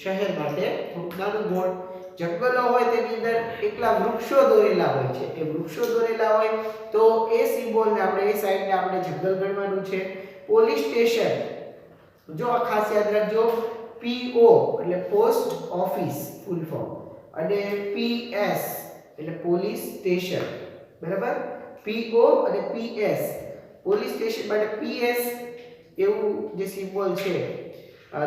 શહેર માટે થોડું નાનું ગોળ. જંગલો હોય તેની અંદર એકલા વૃક્ષો દોરેલા હોય છે. એ વૃક્ષો દોરેલા હોય તો એ સિમ્બોલને આપણે એ સાઈડને આપણે જંગલ ગણવાનું છે. પોલીસ સ્ટેશન, જો આ ખાસ યાદ રાખજો, PO એટલે પોસ્ટ ઓફિસ ફૂલ ફોર્મ અને PS એટલે પોલીસ સ્ટેશન, બરાબર. PO અને PS પોલીસ સ્ટેશન માટે PS એવું જે સિમ્બોલ છે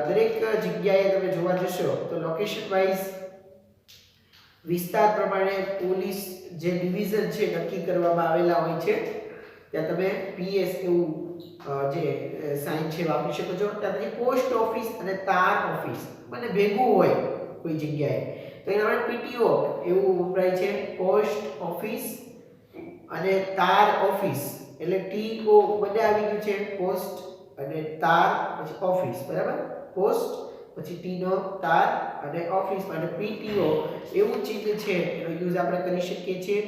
દરેક જગ્યાએ તમે જોવા જશો તો લોકેશન વાઇઝ વિસ્તાર પ્રમાણે પોલીસ જે ડિવિઝન છે નક્કી કરવામાં આવેલા હોય છે. ત્યાં તમે PS એવું જે સાઇન છે વાપરી શકો છો. ત્યાર પછી પોસ્ટ ઓફિસ અને તાર ઓફિસ મને ભેગું હોય કોઈ જગ્યાએ તો એના માટે PTO એવું વપરાય છે. પોસ્ટ ઓફિસ અને તાર ઓફિસ એટલે TO બંને આવી ગયું છે. પોસ્ટ અને તાર પછી ઓફિસ, બરાબર. પોસ્ટ પછી T નો તાર અને ઓફિસ માટે PTO એવું ચિહ્ન છે એનો યુઝ આપણે કરી શકીએ છીએ.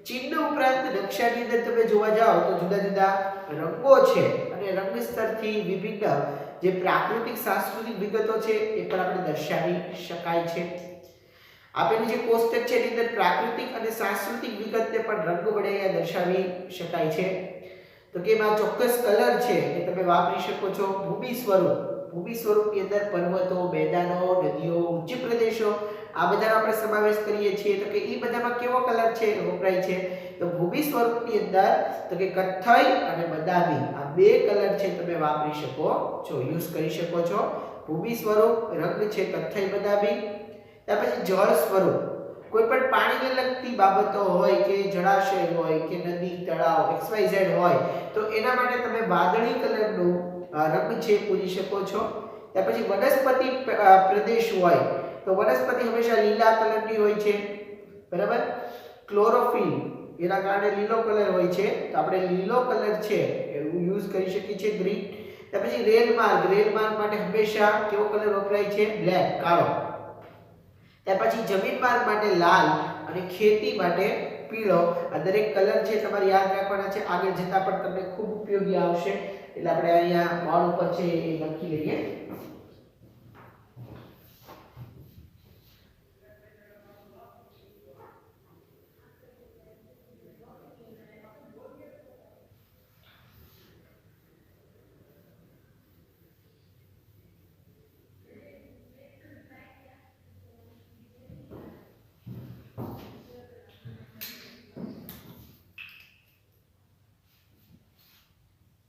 ચિહ્ન ઉપરાંત નકશાની અંદર તમે જોવા જાઓ તો જુદા જુદા રંગો છે અને રંગ સ્તરથી વિભિન્ન જે પ્રાકૃતિક સાંસ્કૃતિક વિગતો છે એ પણ આપણે દર્શાવી શકાય છે. આપેલું જે કોષ્ટક છે એની અંદર પ્રાકૃતિક અને સાંસ્કૃતિક વિગતને પણ રંગ વડે દર્શાવી શકાય છે. તો કે એમાં ચોક્કસ કલર છે એ તમે વાપરી શકો છો. ભૂમિ સ્વરૂપ, ભૂમિ સ્વરૂપની અંદર પર્વતો, મેદાનો, નદીઓ, ઉચ્ચ પ્રદેશો આ બધાનો આપણે સમાવેશ કરીએ છીએ. તો કે એ બધામાં કેવો કલર છે વપરાય છે તો ભૂમિ સ્વરૂપની અંદર તો કે કથ્થઈ અને બદામી આ બે કલર છે તમે વાપરી શકો છો, યુઝ કરી શકો છો. ભૂમિ સ્વરૂપ રંગ છે કથ્થઈ બદામી. ત્યાર પછી જળ સ્વરૂપ, કોઈ પણ પાણીને લગતી બાબતો હોય કે જળાશય હોય કે નદી, તળાવ XYZ હોય તો એના માટે તમે વાદળી કલરનો રંગ છે પૂરી શકો છો. ત્યાર પછી વનસ્પતિ પ્રદેશ હોય તો વનસ્પતિ હંમેશા લીલા કલરની હોય છે, બરાબર. ક્લોરોફિલ એના કારણે લીલો કલર હોય છે તો આપણે લીલો કલર છે એવું યુઝ કરી શકીએ છીએ, ગ્રીન. ત્યાર પછી રેલમાર્ગ, રેલમાર્ગ માટે હંમેશા કેવો કલર વપરાય છે? બ્લેક, કાળો. ત્યાર પછી જમીન માર્ગ માટે લાલ અને ખેતી માટે પીળો. આ દરેક કલર છે તમારે યાદ રાખવાના છે, આગળ જતા પણ તમને ખૂબ ઉપયોગી આવશે. એટલે આપણે અહીંયા બોર્ડ ઉપર છે એ લખી લઈએ.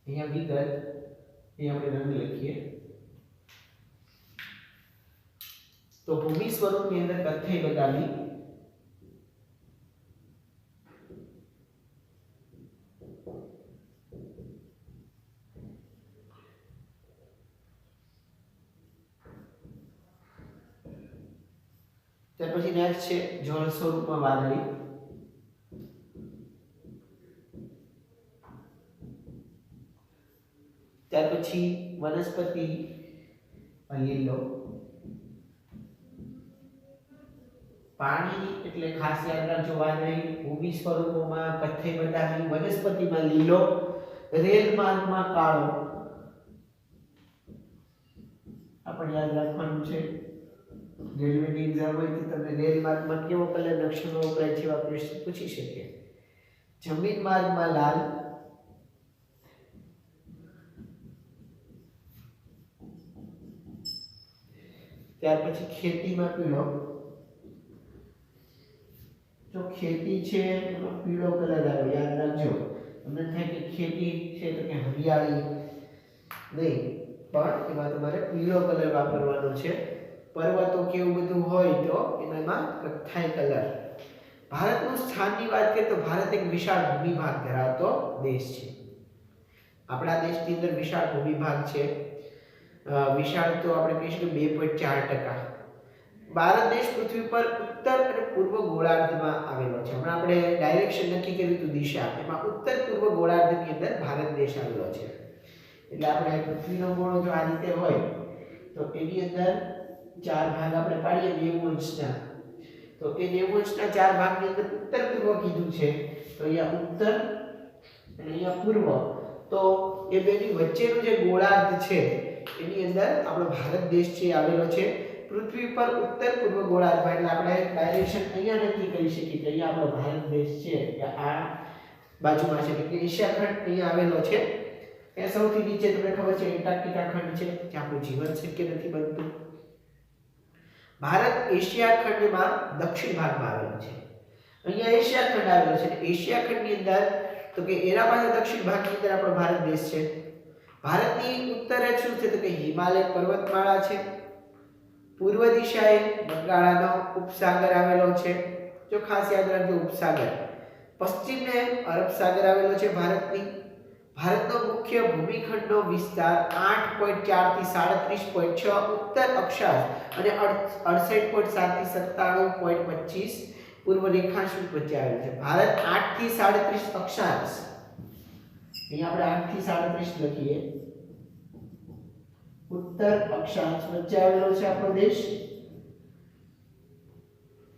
અહીંયા વિગત અહીંયા આપણે રંગ લખીએ તો ભૂમિ સ્વરૂપની અંદર કથ્થઈ બદામી, ત્યાર પછી નેક્સ્ટ છે જળ સ્વરૂપમાં વાદળી, ત્યાર પછી વનસ્પતિ લીલો, પાણી એટલે ખાસ યાદ રાખજો વાદળી, ભૂમિ સ્વરૂપોમાં કથ્થઈ બદામી, વનસ્પતિમાં લીલો, રેલ માર્ગમાં કાળો. આપણે યાદ રાખવાનું છે રેલવેની એક્ઝામ હોય તો તમને રેલ માર્ગમાં કેવો કલર નકશાનો વપરાય છે એવા પ્રશ્ન પૂછી શકે. જમીન માર્ગમાં લાલ, ત્યાર પછી ખેતીમાં પીળો. જો ખેતી છે એમાં પીળો કલર આવે, યાદ રાખજો. તમને થાય કે ખેતી છે તો કે હરિયાળી નહીં, પણ એમાં તમારે પીળો કલર વાપરવાનો છે. પર્વતો કેવું બધું હોય તો એનામાં કથ્થાઈ કલર. ભારતનું સ્થાનની વાત કરીએ તો ભારત એક વિશાળ ભૂમિભાગ ધરાવતો દેશ છે. આપણા દેશની અંદર વિશાળ ભૂમિભાગ છે. વિશાળ તો આપણે કહીશું કે 2.4%. ભારત દેશ પૃથ્વી પર ઉત્તર અને પૂર્વ ગોળાર્ધમાં આવેલો છે. હમણાં આપણે ડાયરેક્શન નક્કી કર્યું હતું, દિશા, એમાં ઉત્તર પૂર્વ ગોળાર્ધની અંદર ભારત દેશ આવેલો છે. એટલે આપણે પૃથ્વીનો ગોળો જો આ રીતે હોય તો એની અંદર 4 ભાગ આપણે પાડીએ 2 અંશના તો કે 90 અંશના 4 ભાગની અંદર ઉત્તર પૂર્વ કીધું છે, તો અહીંયા ઉત્તર અને અહીંયા પૂર્વ, તો એ બેની વચ્ચેનો જે ગોળાર્ધ છે એની અંદર આપણો ભારત દેશ છે આવેલો છે. પૃથ્વી પર ઉત્તર પૂર્વ ગોળાર્ધમાં, એટલે આપણે ડાયરેક્શન અહીંયા નક્કી કરી શકીએ કે અહીંયા આપણો ભારત દેશ છે કે આ બાજુમાં છે, એટલે એશિયા ખંડ અહીંયા આવેલો છે. એ સૌથી નીચે તમને ખબર છે એન્ટાર્કટિકા ખંડ છે, જ્યાં આપણું જીવન શક્ય નથી બનતું. ભારત એશિયા ખંડમાં દક્ષિણ ભાગમાં આવેલો છે. અહીંયા એશિયા ખંડ આવેલો છે. એશિયા ખંડની અંદર તો કે એના પાસે દક્ષિણ ભાગની અંદર આપણો ભારત દેશ છે. ભારતની ઉત્તરે શું છે તો કે હિમાલય પર્વતમાળા છે. પૂર્વ દિશાએ બંગાળાનો ઉપસાગર આવેલો છે. જો ખાસ યાદ રાખજો ઉપસાગર. પશ્ચિમે અરબ સાગર આવેલો છે ભારતની. ભારતનો મુખ્ય ભૂમિખંડનો વિસ્તાર 8.4 થી 37.6 ઉત્તર અક્ષાંશ અને 68.7 થી 97.25 પૂર્વ રેખાંશ વચ્ચે આવેલું છે. ભારત 8 થી 37 અક્ષાંશ, અહીંયા આપણે 8 થી 37 લખીએ, ઉત્તર અક્ષાંશ વચ્ચે આવેલો છે આપણો દેશ,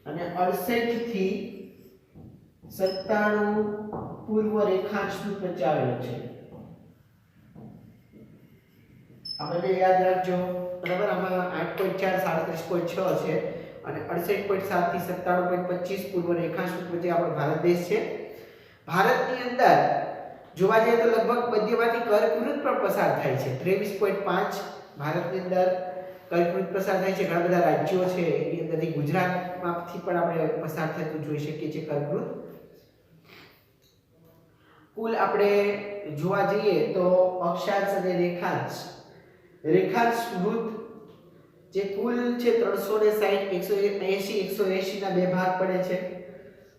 અને 68 થી 97 પૂર્વ રેખાંશ વચ્ચે આવેલો છે. આપણે યાદ રાખજો, બરાબર. આમાં 8.4 37.6 છે અને 68.7 થી 97.25 પૂર્વ રેખાંશ વચ્ચે આપણો ભારત દેશ છે. ભારતની અંદર જોવા જઈએ તો લગભગ મધ્યમાંથી કર્કવૃત પણ પસાર થાય છે. 23.5 ભારતની અંદર કર્કવૃત પસાર થાય છે. ઘણા બધા રાજ્યો છે એની અંદરથી ગુજરાતમાંથી પણ આપણે પસાર થતું જોઈ શકીએ છીએ કર્કવૃત. કુલ આપણે જોવા જઈએ તો અક્ષાંશ અને રેખાંશ વૃત્ત જે કુલ છે 360 180 ના બે ભાગ પડે છે,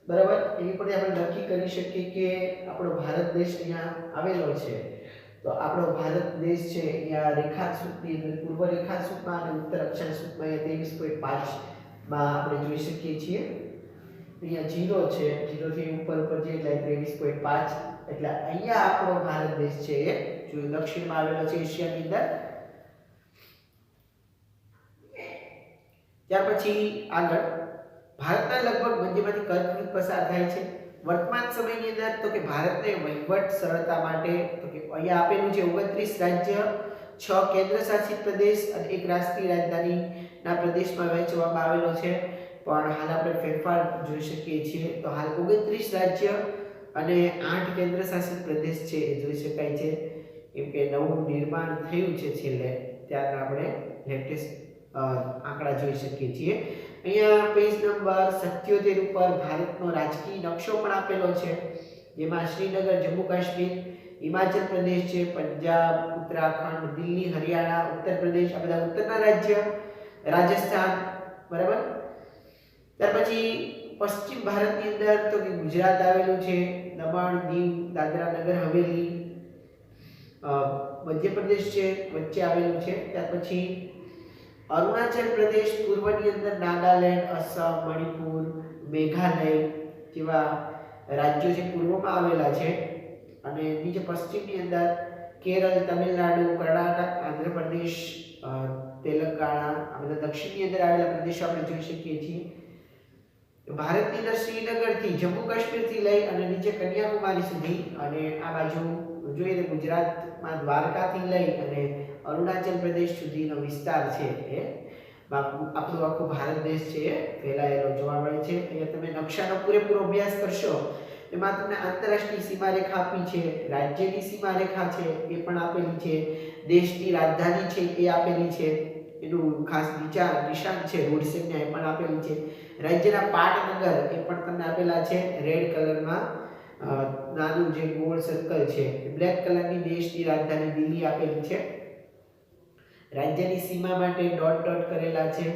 બરાબર. એની પરથી આપણે નક્કી કરી શકીએ કે આપણો ભારત દેશ અહીંયા આવેલો છે. તો આપણો ભારત દેશ છે અહીંયા રેખાંશ વૃત્તની અંદર પૂર્વ રેખાંશ વૃત્તમાં અને ઉત્તર અક્ષાંશ વૃત્તમાં 23.5 માં આપણે જોઈ શકીએ છીએ. અહીંયા 0 છે, 0 થી ઉપર જે એટલે 23.5, એટલે અહીંયા આપણો ભારત દેશ છે એ જો દક્ષિણમાં આવેલો છે એશિયાની અંદર. ત્યાર પછી આગળ ભારતના લગભગ મધ્યમાંથી કર્કવૃત પસાર થાય છે. વર્તમાન સમયની અંદર તો કે ભારતને વહીવટ સરળતા માટે તો કે અહીંયા આપેલું છે 29 રાજ્ય, 6 કેન્દ્ર શાસિત પ્રદેશ અને એક રાષ્ટ્રીય રાજધાનીના પ્રદેશમાં વહેંચવામાં આવેલો છે. પણ હાલ આપણે ફેરફાર જોઈ શકીએ છીએ. તો હાલ 29 રાજ્ય અને 8 કેન્દ્ર શાસિત પ્રદેશ છે એ જોઈ શકાય છે, કેમ કે નવું નિર્માણ થયું છે છેલ્લે ત્યારના આપણે લેટેસ્ટ આંકડા જોઈ શકીએ છીએ. અહીંયા પેજ નંબર 77 ઉપર ભારતનો રાજકીય નકશો પણ આપેલો છે, જેમાં શ્રીનગર, જમ્મુ કાશ્મીર, હિમાચલ પ્રદેશ છે, પંજાબ, ઉત્તરાખંડ, દિલ્હી, હરિયાણા, ઉત્તર પ્રદેશ, આ બધા ઉત્તરના રાજ્ય, રાજસ્થાન, બરાબર. ત્યાર પછી પશ્ચિમ ભારતની અંદર તો કે ગુજરાત આવેલું છે, દમણ, દીવ, દાદરા નગર હવેલી, મધ્યપ્રદેશ છે વચ્ચે આવેલું છે. ત્યાર પછી અરુણાચલ પ્રદેશ પૂર્વની અંદર, નાગાલેન્ડ, અસમ, મણિપુર, મેઘાલય જેવા રાજ્યો છે પૂર્વમાં આવેલા છે. અને નીચે પશ્ચિમની અંદર કેરળ, તમિલનાડુ, કર્ણાટક, આંધ્રપ્રદેશ, તેલંગાણા, આ બધા દક્ષિણની અંદર આવેલા પ્રદેશો આપણે જોઈ શકીએ છીએ. ભારતની અંદર શ્રીનગરથી, જમ્મુ કાશ્મીરથી લઈ અને નીચે કન્યાકુમારી સુધી, અને આ બાજુ જોઈએ તો ગુજરાતમાં દ્વારકાથી લઈ અને અરુણાચલ પ્રદેશ સુધીનો વિસ્તાર છે એ આપણો આખો ભારત દેશ છે એ ફેલાયેલો જોવા મળે છે. અહીંયા તમે નકશાનો પૂરેપૂરો અભ્યાસ કરશો એમાં તમને આંતરરાષ્ટ્રીય સીમારેખા આપી છે, રાજ્યની સીમારેખા છે એ પણ આપેલી છે, દેશની રાજધાની છે એ આપેલી છે, એનું ખાસ નિશાન છે રોડ સંજ્ઞા એ પણ આપેલી છે, રાજ્યના પાટનગર એ પણ તમને આપેલા છે રેડ કલરમાં, નાનું જે ગોળ સર્કલ છે બ્લેક કલરની દેશની રાજધાની દિલ્હી આપેલી છે, રાજ્યની સીમા માટે ડોટ ડોટ કરેલા છે,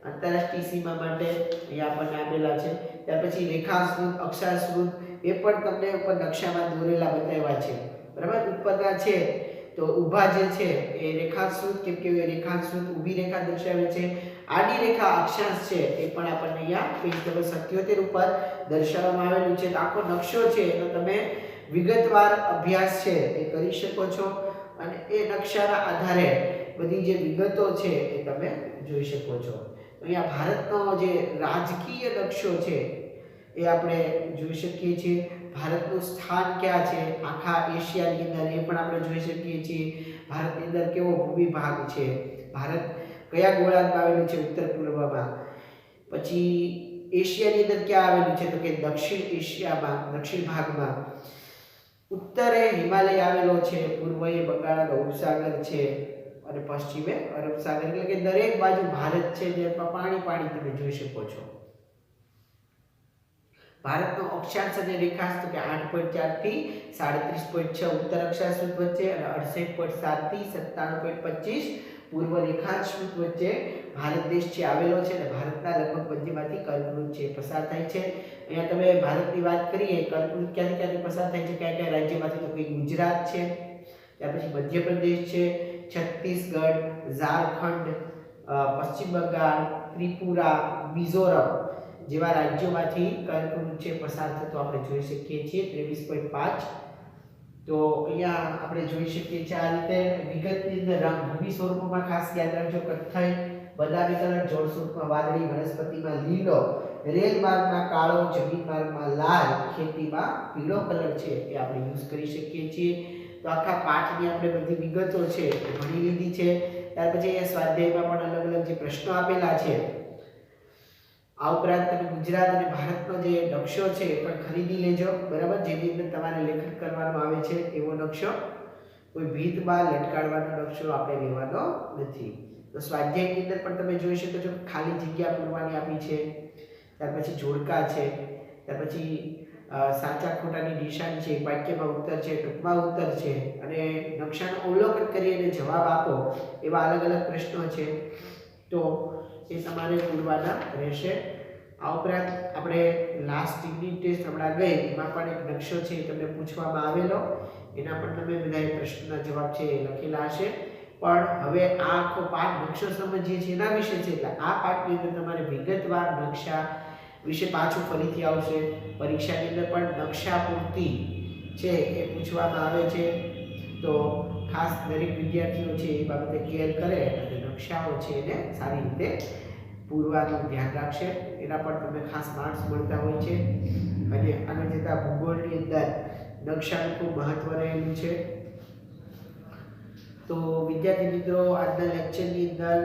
આંતરરાષ્ટ્રીય સીમા માટે અહીંયા આપણને આપેલા છે. ત્યાર પછી રેખાંશ વૃત્ત, અક્ષાંશ વૃત્ત એ પણ તમને ઉપર નકશામાં દોરેલા બતાવ્યા છે, બરાબર. ઉપરના છે તો ઊભા જે છે એ રેખાંશ વૃત્ત, કેમ કે રેખાંશ વૃત્ત ઊભી રેખા દર્શાવે છે, આડી રેખા અક્ષાંશ છે એ પણ આપણને અહીંયા પેજ નંબર 77 ઉપર દર્શાવવામાં આવેલું છે. તો આખો નકશો છે એનો તમે વિગતવાર અભ્યાસ છે એ કરી શકો છો અને એ નકશાના આધારે બધી જે વિગતો છે એ તમે જોઈ શકો છો. અહીંયા ભારતનો જે રાજકીય નકશો છે એ આપણે જોઈ શકીએ છીએ. ભારતનું સ્થાન ક્યાં છે આખા એશિયાની અંદર એ પણ આપણે જોઈ શકીએ છીએ. ભારતની અંદર કેવો ભૂમિભાગ છે, ભારત કયા ગોળાર્ધમાં આવેલું છે, ઉત્તર પૂર્વમાં. પછી એશિયાની અંદર ક્યાં આવેલું છે તો કે દક્ષિણ એશિયામાં, દક્ષિણ ભાગમાં. ઉત્તરે હિમાલય આવેલો છે, પૂર્વએ બંગાળનો ઉપસાગર છે અને પશ્ચિમે અરબ સાગર. એટલે કે દરેક બાજુ ભારત છે, જેમાં પાણી પાણી તમે જોઈ શકો છો. ભારતનો અક્ષાંશ અને રેખાંશ તો કે 8.4 થી 37.6 ઉત્તર અક્ષાંશ વચ્ચે અને 68.7 થી 97.25 પૂર્વ રેખાંશ વચ્ચે ભારત દેશ છે આવેલો છે. અને ભારતના લગભગ મધ્યમાંથી કર્કવૃત છે પસાર થાય છે. અહીંયા તમે ભારતની વાત કરીએ, કર્કવૃત ક્યાંથી ક્યાંથી પસાર થાય છે, કયા કયા રાજ્યમાંથી, તો કે ગુજરાત છે, ત્યાર પછી મધ્યપ્રદેશ છે, છત્તીસગઢ, ઝારખંડ, પશ્ચિમ બંગાળ, ત્રિપુરા, મિઝોરમ જેવા રાજ્યોમાંથી કર્કવૃત છે પસાર થતો આપણે જોઈ શકીએ છીએ. 23.5. તો અહીંયા આપણે જોઈ શકીએ છીએ આ રીતે વિગતની અંદર રંગભૂમિ સ્વરૂપમાં ખાસ યાદ રાખજો: કથ્થઈ, બદામી કલર, જળ સ્વરૂપમાં વાદળી, વનસ્પતિમાં લીલો, રેલ માર્ગમાં કાળો, જમીન માર્ગમાં લાલ, ખેતીમાં પીળો કલર છે એ આપણે યુઝ કરી શકીએ છીએ. તો આખા પાઠની આપણે બધી વિગતો છે એ ભણી લીધી છે. ત્યાર પછી અહીંયા સ્વાધ્યાયમાં પણ અલગ અલગ જે પ્રશ્નો આપેલા છે. આ ઉપરાંત તમે ગુજરાત અને ભારતનો જે નકશો છે એ પણ ખરીદી લેજો, બરાબર, જેની અંદર તમારે લેખન કરવાનો આવે છે એવો નકશો. કોઈ ભીતમાં લટકાડવાનો નકશો આપણે લેવાનો નથી. તો સ્વાધ્યાયની અંદર પણ તમે જોઈ શકો છો ખાલી જગ્યા પૂરવાની આપી છે, ત્યાર પછી જોડકા છે, ત્યાર પછી સાચા ખોટાની નિશાની છે, વાક્યમાં ઉત્તર છે, ટૂંકમાં ઉત્તર છે, અને નકશાનું અવલોકન કરી અને જવાબ આપો એવા અલગ અલગ પ્રશ્નો છે. તો એ તમારે પૂરવાના રહેશે. આ ઉપરાંત આપણે લાસ્ટ યુનિટ ટેસ્ટ હમણાં ગઈ એમાં પણ એક નકશો છે એ તમને પૂછવામાં આવેલો, એના પણ તમે બધા પ્રશ્નના જવાબ છે એ લખેલા હશે. પણ હવે આ આખો પાઠ નકશો સમજીએ છીએ એના વિશે છે, એટલે આ પાઠની અંદર તમારે વિગતવાર નકશા વિશે પાછું ફરીથી આવશે. પરીક્ષાની અંદર પણ નકશા પૂર્તિ છે એ પૂછવામાં આવે છે. તો ખાસ દરેક વિદ્યાર્થીઓ છે એ બાબતે ક્લિયર કરે અને નકશાઓ છે એને સારી રીતે પૂરવાનું ધ્યાન રાખશે. એના પર તમને ખાસ માર્ક્સ મળતા હોય છે. અને આગળ જતા ભૂગોળની અંદર નકશાનું ખૂબ મહત્વ રહેલું છે. તો વિદ્યાર્થી મિત્રો, આજના લેક્ચરની અંદર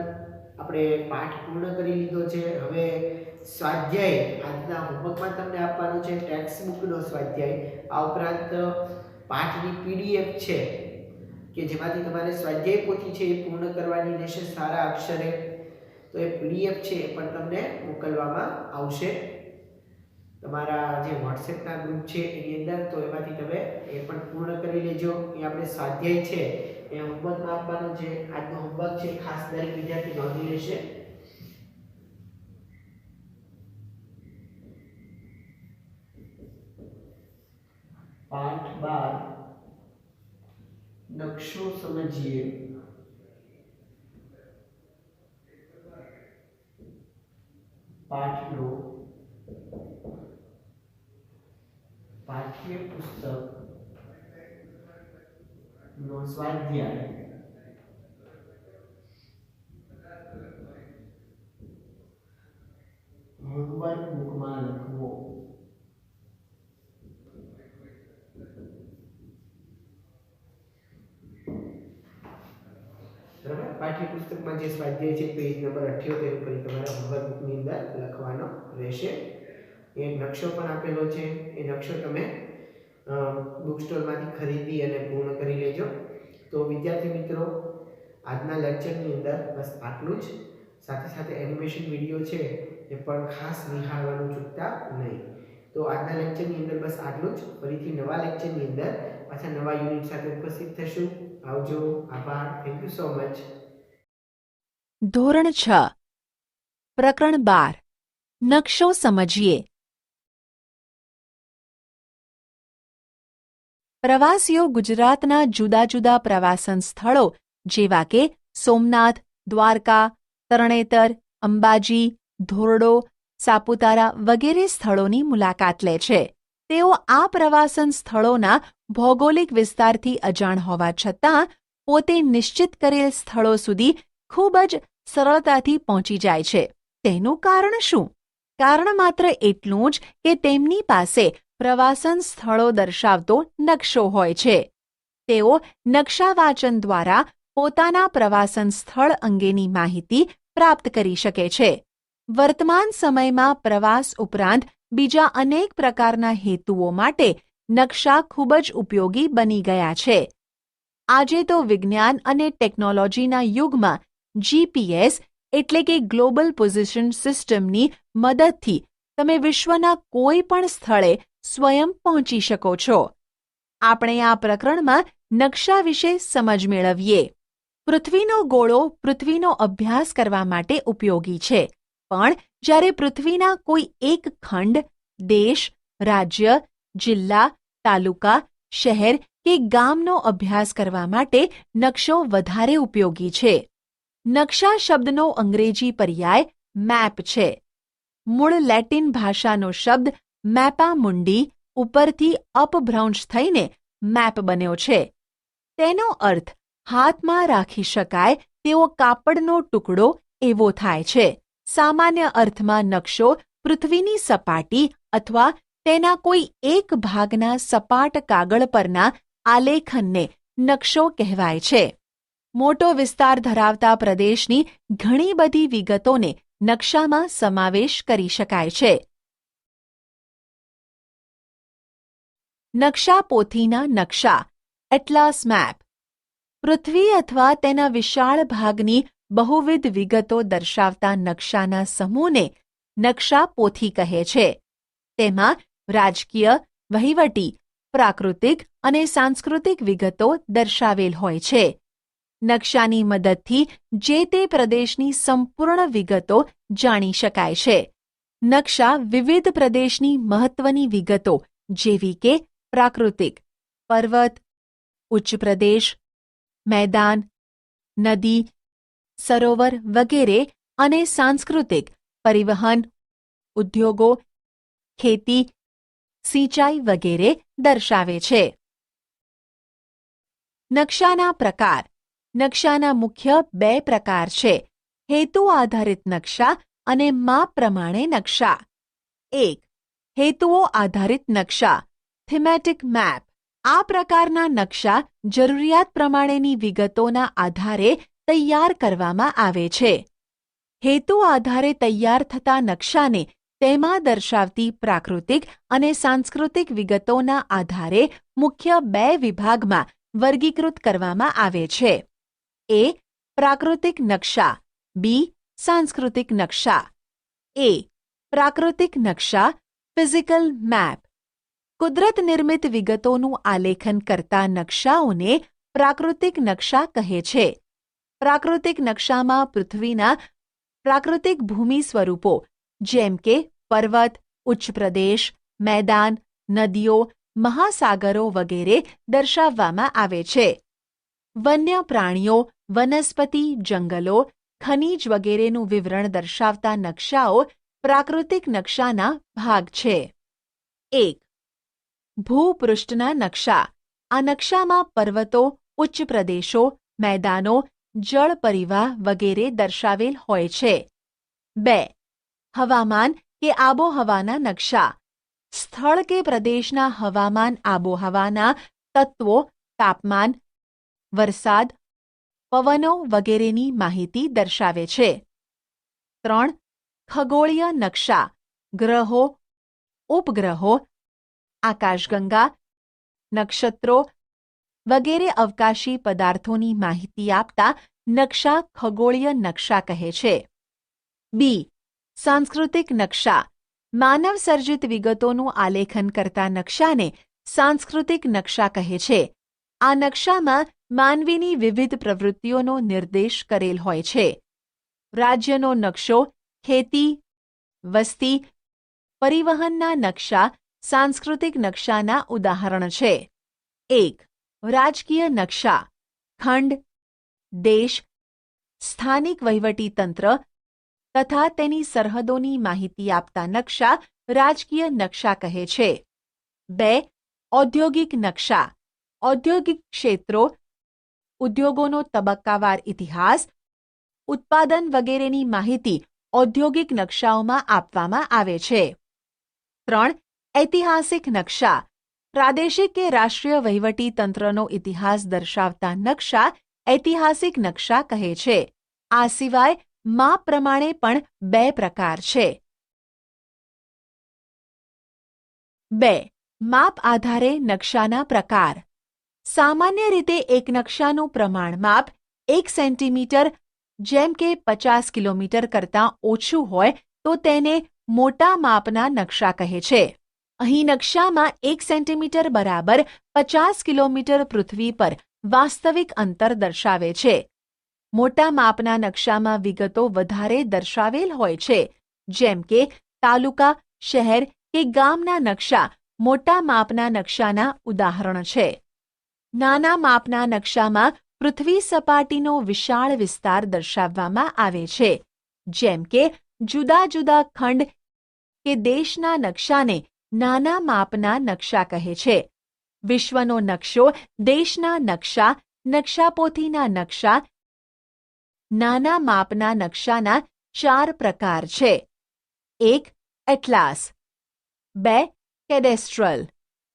આપણે પાઠ પૂર્ણ કરી લીધો છે. હવે સ્વાધ્યાય આજના હોમવર્કમાં તમને આપવાનો છે ટેક્સ્ટ બુકનો સ્વાધ્યાય. આ ઉપરાંત પાઠની પીડીએફ છે કે જેમાંથી તમારે સ્વાધ્યાય પોથી છે એ પૂર્ણ કરવાની રહેશે સારા અક્ષરે. તો એ પીડીએફ છે એ પણ તમને મોકલવામાં આવશે તમારા જે વોટ્સએપના ગ્રુપ છે એની અંદર. તો એમાંથી તમે એ પણ પૂર્ણ કરી લેજો. એ આપણે સ્વાધ્યાય છે એ હોમવર્કમાં આપવાનો છે. આજનો હોમવર્ક છે ખાસ દરેક વિદ્યાર્થી નોંધી લેશે. પાઠ 12 નકશો સમજીએ. પાઠનો પાઠ્ય પુસ્તક નો સ્વાધ્યાય હોમવર્ક બુકમાં લખવો. બરાબર, પાઠ્યપુસ્તકમાં જે સ્વાધ્યાય છે પેજ નંબર 78 ઉપર તમારા હોમવર્ક બુકની અંદર લખવાનો રહેશે. એક નકશો પણ આપેલો છે, એ નકશો તમે બુક સ્ટોરમાંથી ખરીદી અને પૂર્ણ કરી લેજો. તો વિદ્યાર્થી મિત્રો, આજના લેક્ચરની અંદર બસ આટલું જ. સાથે સાથે એનિમેશન વિડીયો છે એ પણ ખાસ નિહાળવાનું ચૂકતા નહીં. તો આજના લેક્ચરની અંદર બસ આટલું જ. ફરીથી નવા લેક્ચરની અંદર પાછા નવા યુનિટ સાથે ઉપસ્થિત થશું. આવજો, આભાર, થેન્ક યુ સો મચ. ધોરણ 6 પ્રકરણ 12 નકશો સમજીએ. પ્રવાસીઓ ગુજરાતના જુદા જુદા પ્રવાસન સ્થળો જેવા કે સોમનાથ, દ્વારકા, તરણેતર, અંબાજી, ધોરડો, સાપુતારા વગેરે સ્થળોની મુલાકાત લે છે. તેઓ આ પ્રવાસન સ્થળોના ભૌગોલિક વિસ્તારથી અજાણ હોવા છતાં પોતે નિશ્ચિત કરેલ સ્થળો સુધી ખૂબ જ સરળતાથી પહોંચી જાય છે. તેનું કારણ શું? કારણ માત્ર એટલું જ કે તેમની પાસે પ્રવાસન સ્થળો દર્શાવતો નકશો હોય છે. તેઓ નકશા વાંચન દ્વારા પોતાના પ્રવાસન સ્થળ અંગેની માહિતી પ્રાપ્ત કરી શકે છે. વર્તમાન સમયમાં પ્રવાસ ઉપરાંત બીજા અનેક પ્રકારના હેતુઓ માટે નકશા ખૂબ જ ઉપયોગી બની ગયા છે. આજે તો વિજ્ઞાન અને ટેકનોલોજીના યુગમાં જીપીએસ એટલે કે ગ્લોબલ પોઝિશન સિસ્ટમની મદદથી તમે વિશ્વના કોઈ પણ સ્થળે સ્વયં પહોંચી શકો છો. આપણે આ પ્રકરણમાં નકશા વિશે સમજ મેળવીએ. પૃથ્વીનો ગોળો પૃથ્વીનો અભ્યાસ કરવા માટે ઉપયોગી છે, પણ જ્યારે પૃથ્વીના કોઈ એક ખંડ, દેશ, રાજ્ય, જિલ્લા, તાલુકા, શહેર કે ગામનો અભ્યાસ કરવા માટે નકશો વધારે ઉપયોગી છે. નકશા શબ્દનો અંગ્રેજી પર્યાય મેપ છે. મૂળ લેટિન ભાષાનો શબ્દ મેપા મુન્ડી ઉપરથી અપભ્રંશ થઈને મેપ બન્યો છે. તેનો અર્થ હાથમાં રાખી શકાય તેવો કાપડનો ટુકડો એવો થાય છે. સામાન્ય અર્થમાં નકશો પૃથ્વીની સપાટી અથવા તેના કોઈ એક ભાગના સપાટ કાગળ પરના આલેખનને નકશો કહેવાય છે. મોટો વિસ્તાર ધરાવતા પ્રદેશની ઘણી બધી વિગતોને નકશામાં સમાવેશ કરી શકાય છે. નકશા પોથીના નકશા એટલાસ મેપ. પૃથ્વી અથવા તેના વિશાળ ભાગની બહુવિધ વિગતો દર્શાવતા નકશાના સમૂહને નકશા પોથી કહે છે. તેમાં રાજકીય, વહીવટી, પ્રાકૃતિક અને સાંસ્કૃતિક વિગતો દર્શાવેલ હોય છે. નકશાની મદદથી જે તે પ્રદેશની સંપૂર્ણ વિગતો જાણી શકાય છે. નકશા વિવિધ પ્રદેશની મહત્વની વિગતો જેવી કે પ્રાકૃતિક, પર્વત, ઉચ્ચ પ્રદેશ, મેદાન, નદી, સરોવર વગેરે અને સાંસ્કૃતિક, પરિવહન, ઉદ્યોગો, ખેતી, સિંચાઈ વગેરે દર્શાવે છે. નકશાના પ્રકાર. નકશાના મુખ્ય બે પ્રકાર છે: હેતુ આધારિત નકશા અને માપ પ્રમાણે નકશા. 1. હેતુઓ આધારિત નકશા થીમેટિક મેપ. આ પ્રકારના નકશા જરૂરિયાત પ્રમાણેની વિગતોના આધારે તૈયાર કરવામાં આવે છે. હેતુ આધારે તૈયાર થતા નકશાને તેમાં દર્શાવતી પ્રાકૃતિક અને સાંસ્કૃતિક વિગતોના આધારે મુખ્ય બે વિભાગમાં વર્ગીકૃત કરવામાં આવે છે: એ. પ્રાકૃતિક નકશા. બી. સાંસ્કૃતિક નકશા. એ. પ્રાકૃતિક નકશા ફિઝિકલ મેપ. કુદરત નિર્મિત વિગતોનું આલેખન કરતા નકશાઓને પ્રાકૃતિક નકશા કહે છે. પ્રાકૃતિક નકશામાં પૃથ્વીના પ્રાકૃતિક ભૂમિ સ્વરૂપો જેમ કે પર્વત, ઉચ્ચ પ્રદેશ, મેદાન, નદીઓ, મહાસાગરો વગેરે દર્શાવવામાં આવે છે. વન્ય પ્રાણીઓ, વનસ્પતિ, જંગલો, ખનિજ વગેરેનું વિવરણ દર્શાવતા નકશાઓ પ્રાકૃતિક નકશાના ભાગ છે. 1. ભૂપૃષ્ઠના નકશા. આ નકશામાં પર્વતો, ઉચ્ચ પ્રદેશો, મેદાનો, જળ પરિવાહ વગેરે દર્શાવેલ હોય છે. 2. હવામાન કે આબોહવાના નકશા. સ્થળ કે પ્રદેશના હવામાન આબોહવાના તત્વો, તાપમાન, વરસાદ, પવનો વગેરેની માહિતી દર્શાવે છે. 3. ખગોળીય નકશા. ગ્રહો, ઉપગ્રહો, આકાશગંગા, નક્ષત્રો વગેરે અવકાશી પદાર્થોની માહિતી આપતા નકશા ખગોળીય નકશા કહે છે. બી. સાંસ્કૃતિક નકશા. માનવ સર્જિત વિગતોનું આલેખન કરતા નકશાને સાંસ્કૃતિક નકશા કહે છે. આ નકશામાં માનવીની વિવિધ પ્રવૃત્તિઓનો નિર્દેશ કરેલ હોય છે. રાજ્યનો નકશો, ખેતી, વસ્તી, પરિવહનના નકશા સાંસ્કૃતિક નકશાના ઉદાહરણ છે. 1. રાજકીય નકશા. ખંડ, દેશ, સ્થાનિક વહીવટીતંત્ર તથા તેની સરહદોની માહિતી આપતા નકશા રાજકીય નકશા કહે છે. 2. ઔદ્યોગિક નકશા. ઔદ્યોગિક ક્ષેત્રો, ઉદ્યોગોનો તબક્કાવાર ઇતિહાસ, ઉત્પાદન વગેરેની માહિતી ઔદ્યોગિક નકશાઓમાં આપવામાં આવે છે. 3. ઐતિહાસિક નકશા. પ્રાદેશિક કે રાષ્ટ્રીય વહીવટી તંત્રનો ઇતિહાસ દર્શાવતા નકશા ઐતિહાસિક નકશા કહે છે. આ સિવાય માપ પ્રમાણે પણ 2 પ્રકાર છે. 2. માપ આધારે નકશાના પ્રકાર. સામાન્ય રીતે એક નકશાનું પ્રમાણ માપ 1 સેન્ટીમીટર જેમ કે 50 કિલોમીટર કરતાં ઓછું હોય તો તેને મોટા માપના નકશા કહે છે. અહીં નકશામાં 1 સેન્ટીમીટર બરાબર 50 કિલોમીટર પૃથ્વી પર વાસ્તવિક અંતર દર્શાવે છે. મોટા માપના નકશામાં વિગતો વધારે દર્શાવેલ હોય છે, જેમ કે તાલુકા, શહેર કે ગામના નકશા મોટા માપના નકશાના ઉદાહરણ છે. નાના માપના નકશામાં પૃથ્વી સપાટીનો વિશાળ વિસ્તાર દર્શાવવામાં આવે છે, જેમ કે જુદા જુદા ખંડ કે દેશના નકશાને નાના માપના નકશા કહે છે. વિશ્વનો નકશો દેશના નકશા, નકશાપોથીના નકશા. નાના માપના નકશાના 4 પ્રકાર છે. 1. એટલાસ. 2. કેડેસ્ટ્રલ.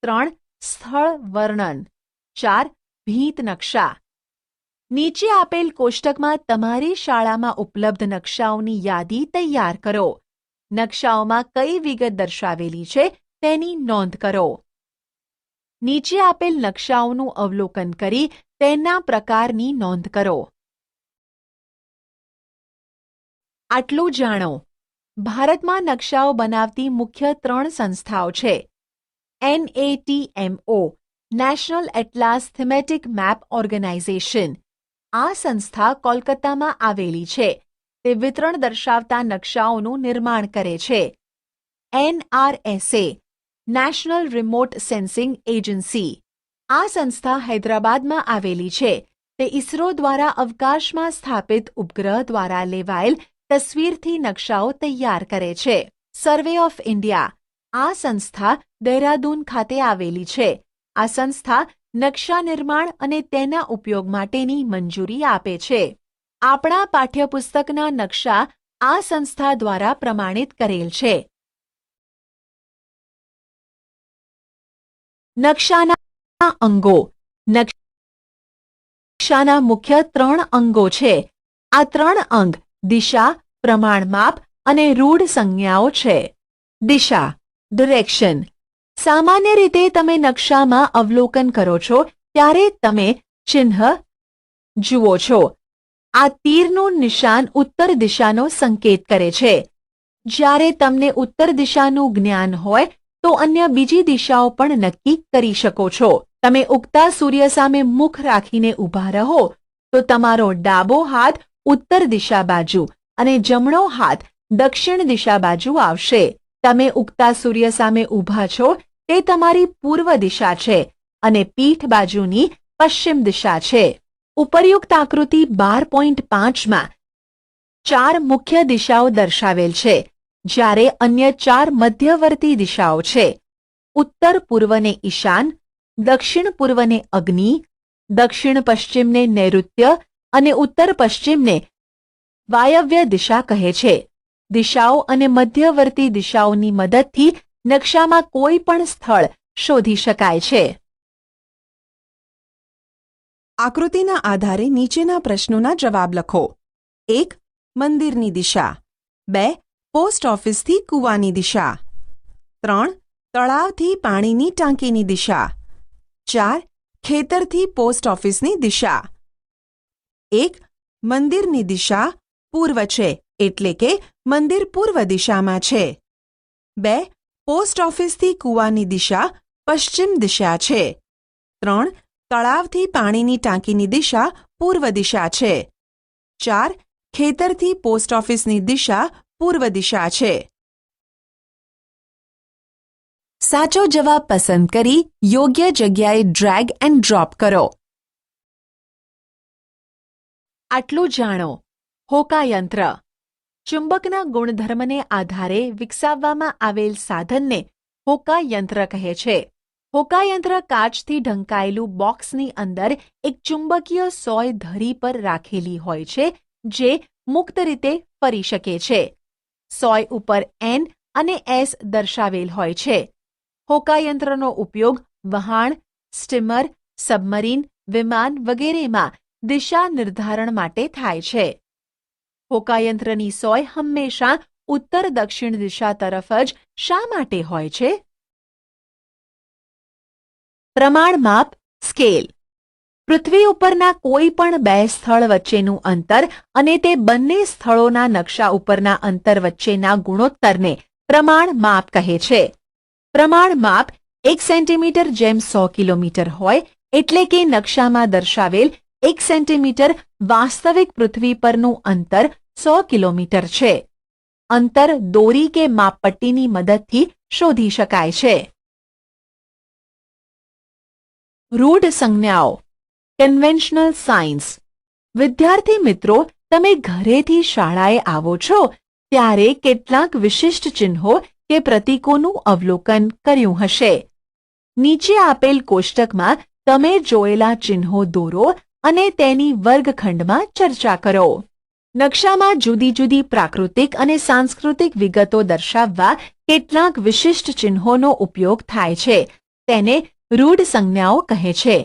3. સ્થળ વર્ણન. 4. ભીંત નકશા. નીચે આપેલ કોષ્ટકમાં તમારી શાળામાં ઉપલબ્ધ નકશાઓની યાદી તૈયાર કરો. નકશાઓમાં કઈ વિગત દર્શાવેલી છે તેની નોંધ કરો. નીચે આપેલ નકશાઓનું અવલોકન કરી તેના પ્રકારની નોંધ કરો. આટલું જાણો. ભારતમાં નકશાઓ બનાવતી મુખ્ય 3 સંસ્થાઓ છે. NATMO national atlas thematic map organisation. આ સંસ્થા કોલકાતામાં આવેલી છે. તે વિતરણ દર્શાવતા નકશાઓનું નિર્માણ કરે છે. NRSA national remote sensing agency. આ સંસ્થા હૈદરાબાદમાં આવેલી છે. તે ઇસરો દ્વારા અવકાશમાં સ્થાપિત ઉપગ્રહ દ્વારા લેવાયેલ તસવીરથી નકશાઓ તૈયાર કરે છે. સર્વે ઓફ ઇન્ડિયા. આ સંસ્થા દહેરાદૂન ખાતે આવેલી છે. આ સંસ્થા નકશા નિર્માણ અને તેના ઉપયોગ માટેની મંજૂરી આપે છે. આપણા પાઠ્યપુસ્તકના નકશા આ સંસ્થા દ્વારા પ્રમાણિત કરેલ છે. નકશાના અંગો. નકશાના મુખ્ય 3 અંગો છે. આ 3 અંગ દિશા, પ્રમાણમાપ અને રૂઢ સંજ્ઞાઓ છે. દિશા, ડિરેક્શન. સામાન્ય રીતે તમે નકશામાં અવલોકન કરો છો ત્યારે તમે ચિહ્ન જુઓ છો. આ તીરનું નિશાન ઉત્તર દિશાનો સંકેત કરે છે. જ્યારે તમને ઉત્તર દિશાનું જ્ઞાન હોય તો અન્ય બીજી દિશાઓ પણ નક્કી કરી શકો છો. તમે ઉગતા સૂર્ય સામે મુખ રાખીને ઊભા રહો તો તમારો ડાબો હાથ ઉત્તર દિશા બાજુ અને જમણો હાથ દક્ષિણ દિશા બાજુ આવશે. તમે ઉગતા સૂર્ય સામે ઊભા છો તે તમારી પૂર્વ દિશા છે અને પીઠ બાજુની પશ્ચિમ દિશા છે. ઉપરયુક્ત આકૃતિ 12.5માં 4 મુખ્ય દિશાઓ દર્શાવેલ છે, જ્યારે અન્ય 4 મધ્યવર્તી દિશાઓ છે. ઉત્તર પૂર્વને ઈશાન, દક્ષિણ પૂર્વને અગ્નિ, દક્ષિણ પશ્ચિમને નૈઋત્ય અને ઉત્તર પશ્ચિમને વાયવ્ય દિશા કહે છે. દિશાઓ અને મધ્યવર્તી દિશાઓની મદદથી નકશામાં કોઈ પણ સ્થળ શોધી શકાય છે. આકૃતિના આધારે નીચેના પ્રશ્નોના જવાબ લખો. 1. મંદિરની દિશા. 2. પોસ્ટ ઓફિસથી કૂવાની દિશા. 3. તળાવથી પાણીની ટાંકીની દિશા. 4. ખેતરથી પોસ્ટ ઓફિસની દિશા. 1. મંદિરની દિશા પૂર્વ છે, એટલે કે મંદિર પૂર્વ દિશામાં છે. 2. પોસ્ટ ઓફિસથી કૂવાની દિશા પશ્ચિમ દિશા છે. 3. તળાવથી પાણીની ટાંકીની દિશા પૂર્વ દિશા છે. 4. ખેતરથી પોસ્ટ ઓફિસની દિશા પૂર્વ દિશા છે. સાચો જવાબ પસંદ કરી યોગ્ય જગ્યાએ ડ્રેગ એન્ડ ડ્રોપ કરો. આટલું જાણો. હોકાયંત્ર. ચુંબકના ગુણધર્મને આધારે વિકસાવવામાં આવેલ સાધનને હોકાયંત્ર કહે છે. હોકાયંત્ર કાચથી ઢંકાયેલું બોક્સની અંદર એક ચુંબકીય સોય ધરી પર રાખેલી હોય છે, જે મુક્ત રીતે ફરી શકે છે. સોય ઉપર એન અને એસ દર્શાવેલ હોય છે. હોકાયંત્રનો ઉપયોગ વહાણ, સ્ટીમર, સબમરીન, વિમાન વગેરેમાં દિશા નિર્ધારણ માટે થાય છે. હોકાયંત્રની સોય હંમેશા ઉત્તર દક્ષિણ દિશા તરફ જ શા માટે હોય છે? પ્રમાણમાપ સ્કેલ. પૃથ્વી ઉપરના કોઈ પણ બે સ્થળ વચ્ચેનું અંતર અને તે બંને સ્થળોના નકશા ઉપરના અંતર વચ્ચેના ગુણોત્તરને પ્રમાણમાપ કહે છે. પ્રમાણમાપ 1 સેન્ટીમીટર જેમ 100 કિલોમીટર હોય એટલે કે નકશામાં દર્શાવેલ 1 સેન્ટીમીટર વાસ્તવિક પૃથ્વી પરનું અંતર 100 કિલોમીટર છે. અંતર દોરી કે માપપટ્ટીની મદદથી શોધી શકાય છે. રૂઢ સંજ્ઞાઓ કન્વેન્શનલ સાયન્સ. વિદ્યાર્થી મિત્રો, તમે ઘરેથી શાળાએ આવો છો ત્યારે કેટલાક વિશિષ્ટ ચિહ્નો કે પ્રતીકોનું અવલોકન કર્યું હશે. નીચે આપેલ કોષ્ટકમાં તમે જોયેલા ચિહ્નો દોરો અને તેની વર્ગખંડમાં ચર્ચા કરો. નકશામાં જુદી જુદી પ્રાકૃતિક અને સાંસ્કૃતિક વિગતો દર્શાવવા કેટલાક વિશિષ્ટ ચિહ્નોનો ઉપયોગ થાય છે. તેને રૂઢ સંજ્ઞાઓ કહે છે.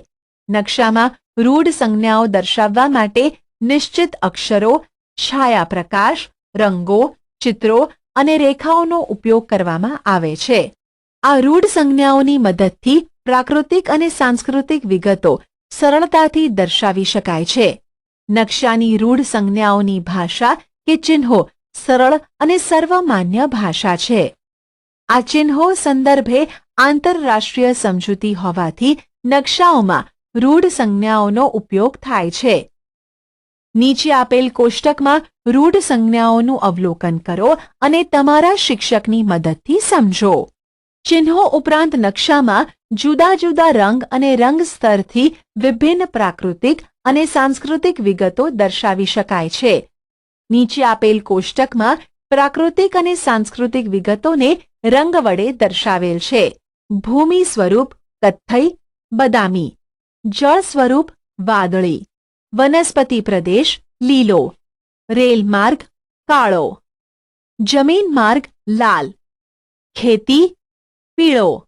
નકશામાં રૂઢ સંજ્ઞાઓ દર્શાવવા માટે નિશ્ચિત અક્ષરો, છાયાપ્રકાશ, રંગો, ચિત્રો અને રેખાઓનો ઉપયોગ કરવામાં આવે છે. આ રૂઢ સંજ્ઞાઓની મદદથી પ્રાકૃતિક અને સાંસ્કૃતિક વિગતો સરળતાથી દર્શાવી શકાય છે. નકશાની રૂઢ સંજ્ઞાઓની ભાષા કે ચિહ્નો સરળ અને સર્વમાન્ય ભાષા છે. આ ચિહ્નો સંદર્ભે આંતરરાષ્ટ્રીય સમજૂતી હોવાથી નકશાઓમાં રૂઢ સંજ્ઞાઓનો ઉપયોગ થાય છે. નીચે આપેલ કોષ્ટકમાં રૂઢ સંજ્ઞાઓનું અવલોકન કરો અને તમારા શિક્ષકની મદદથી સમજો. ચિહ્નો ઉપરાંત નકશામાં જુદા જુદા રંગ અને રંગ સ્તરથી વિભિન્ન પ્રાકૃતિક અને સાંસ્કૃતિક વિગતો દર્શાવી શકાય છે. નીચે આપેલ કોષ્ટકમાં પ્રાકૃતિક અને સાંસ્કૃતિક વિગતોને રંગ વડે દર્શાવેલ છે. ભૂમિ સ્વરૂપ કથ્થઈ, બદામી. જળ સ્વરૂપ વાદળી. વનસ્પતિ પ્રદેશ લીલો. રેલ માર્ગ કાળો. જમીન માર્ગ લાલ. ખેતી પીળો.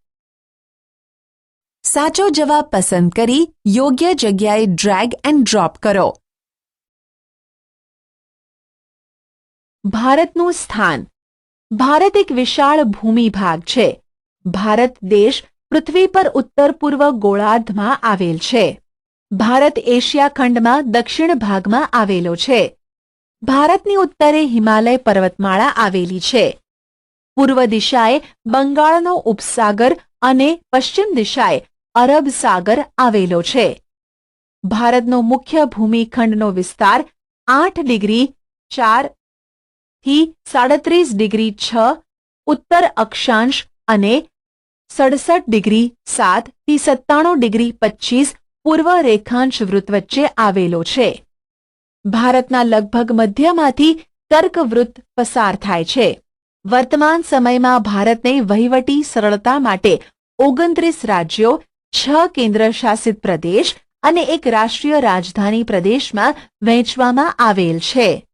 સાચો જવાબ પસંદ કરી યોગ્ય જગ્યાએ ડ્રેગ એન્ડ ડ્રોપ કરો. ભારતનું સ્થાન. ભારત એક વિશાળ ભૂમિભાગ છે. ભારત દેશ પૃથ્વી પર ઉત્તર પૂર્વ ગોળાર્ધમાં આવેલ છે. ભારત એશિયા ખંડમાં દક્ષિણ ભાગમાં આવેલો છે. ભારતની ઉત્તરે હિમાલય પર્વતમાળા આવેલી છે. પૂર્વ દિશાએ બંગાળનો ઉપસાગર અને પશ્ચિમ દિશાએ અરબ સાગર આવેલો છે. ભારતનો મુખ્ય ભૂમિખંડનો વિસ્તાર 8 ડિગ્રી 4 થી 37 ડિગ્રી 6 ઉત્તર અક્ષાંશ અને 67 ડિગ્રી 7 થી 97 ડિગ્રી 25 પૂર્વ રેખાંશ વૃત્ત વચ્ચે આવેલો છે. ભારતના લગભગ મધ્યમાંથી કર્કવૃત્ત પસાર થાય છે. વર્તમાન સમયમાં ભારતને વહીવટી સરળતા માટે 29 રાજ્યો, 6 કેન્દ્રશાસિત પ્રદેશ અને એક રાષ્ટ્રીય રાજધાની પ્રદેશમાં વહેંચવામાં આવેલ છે.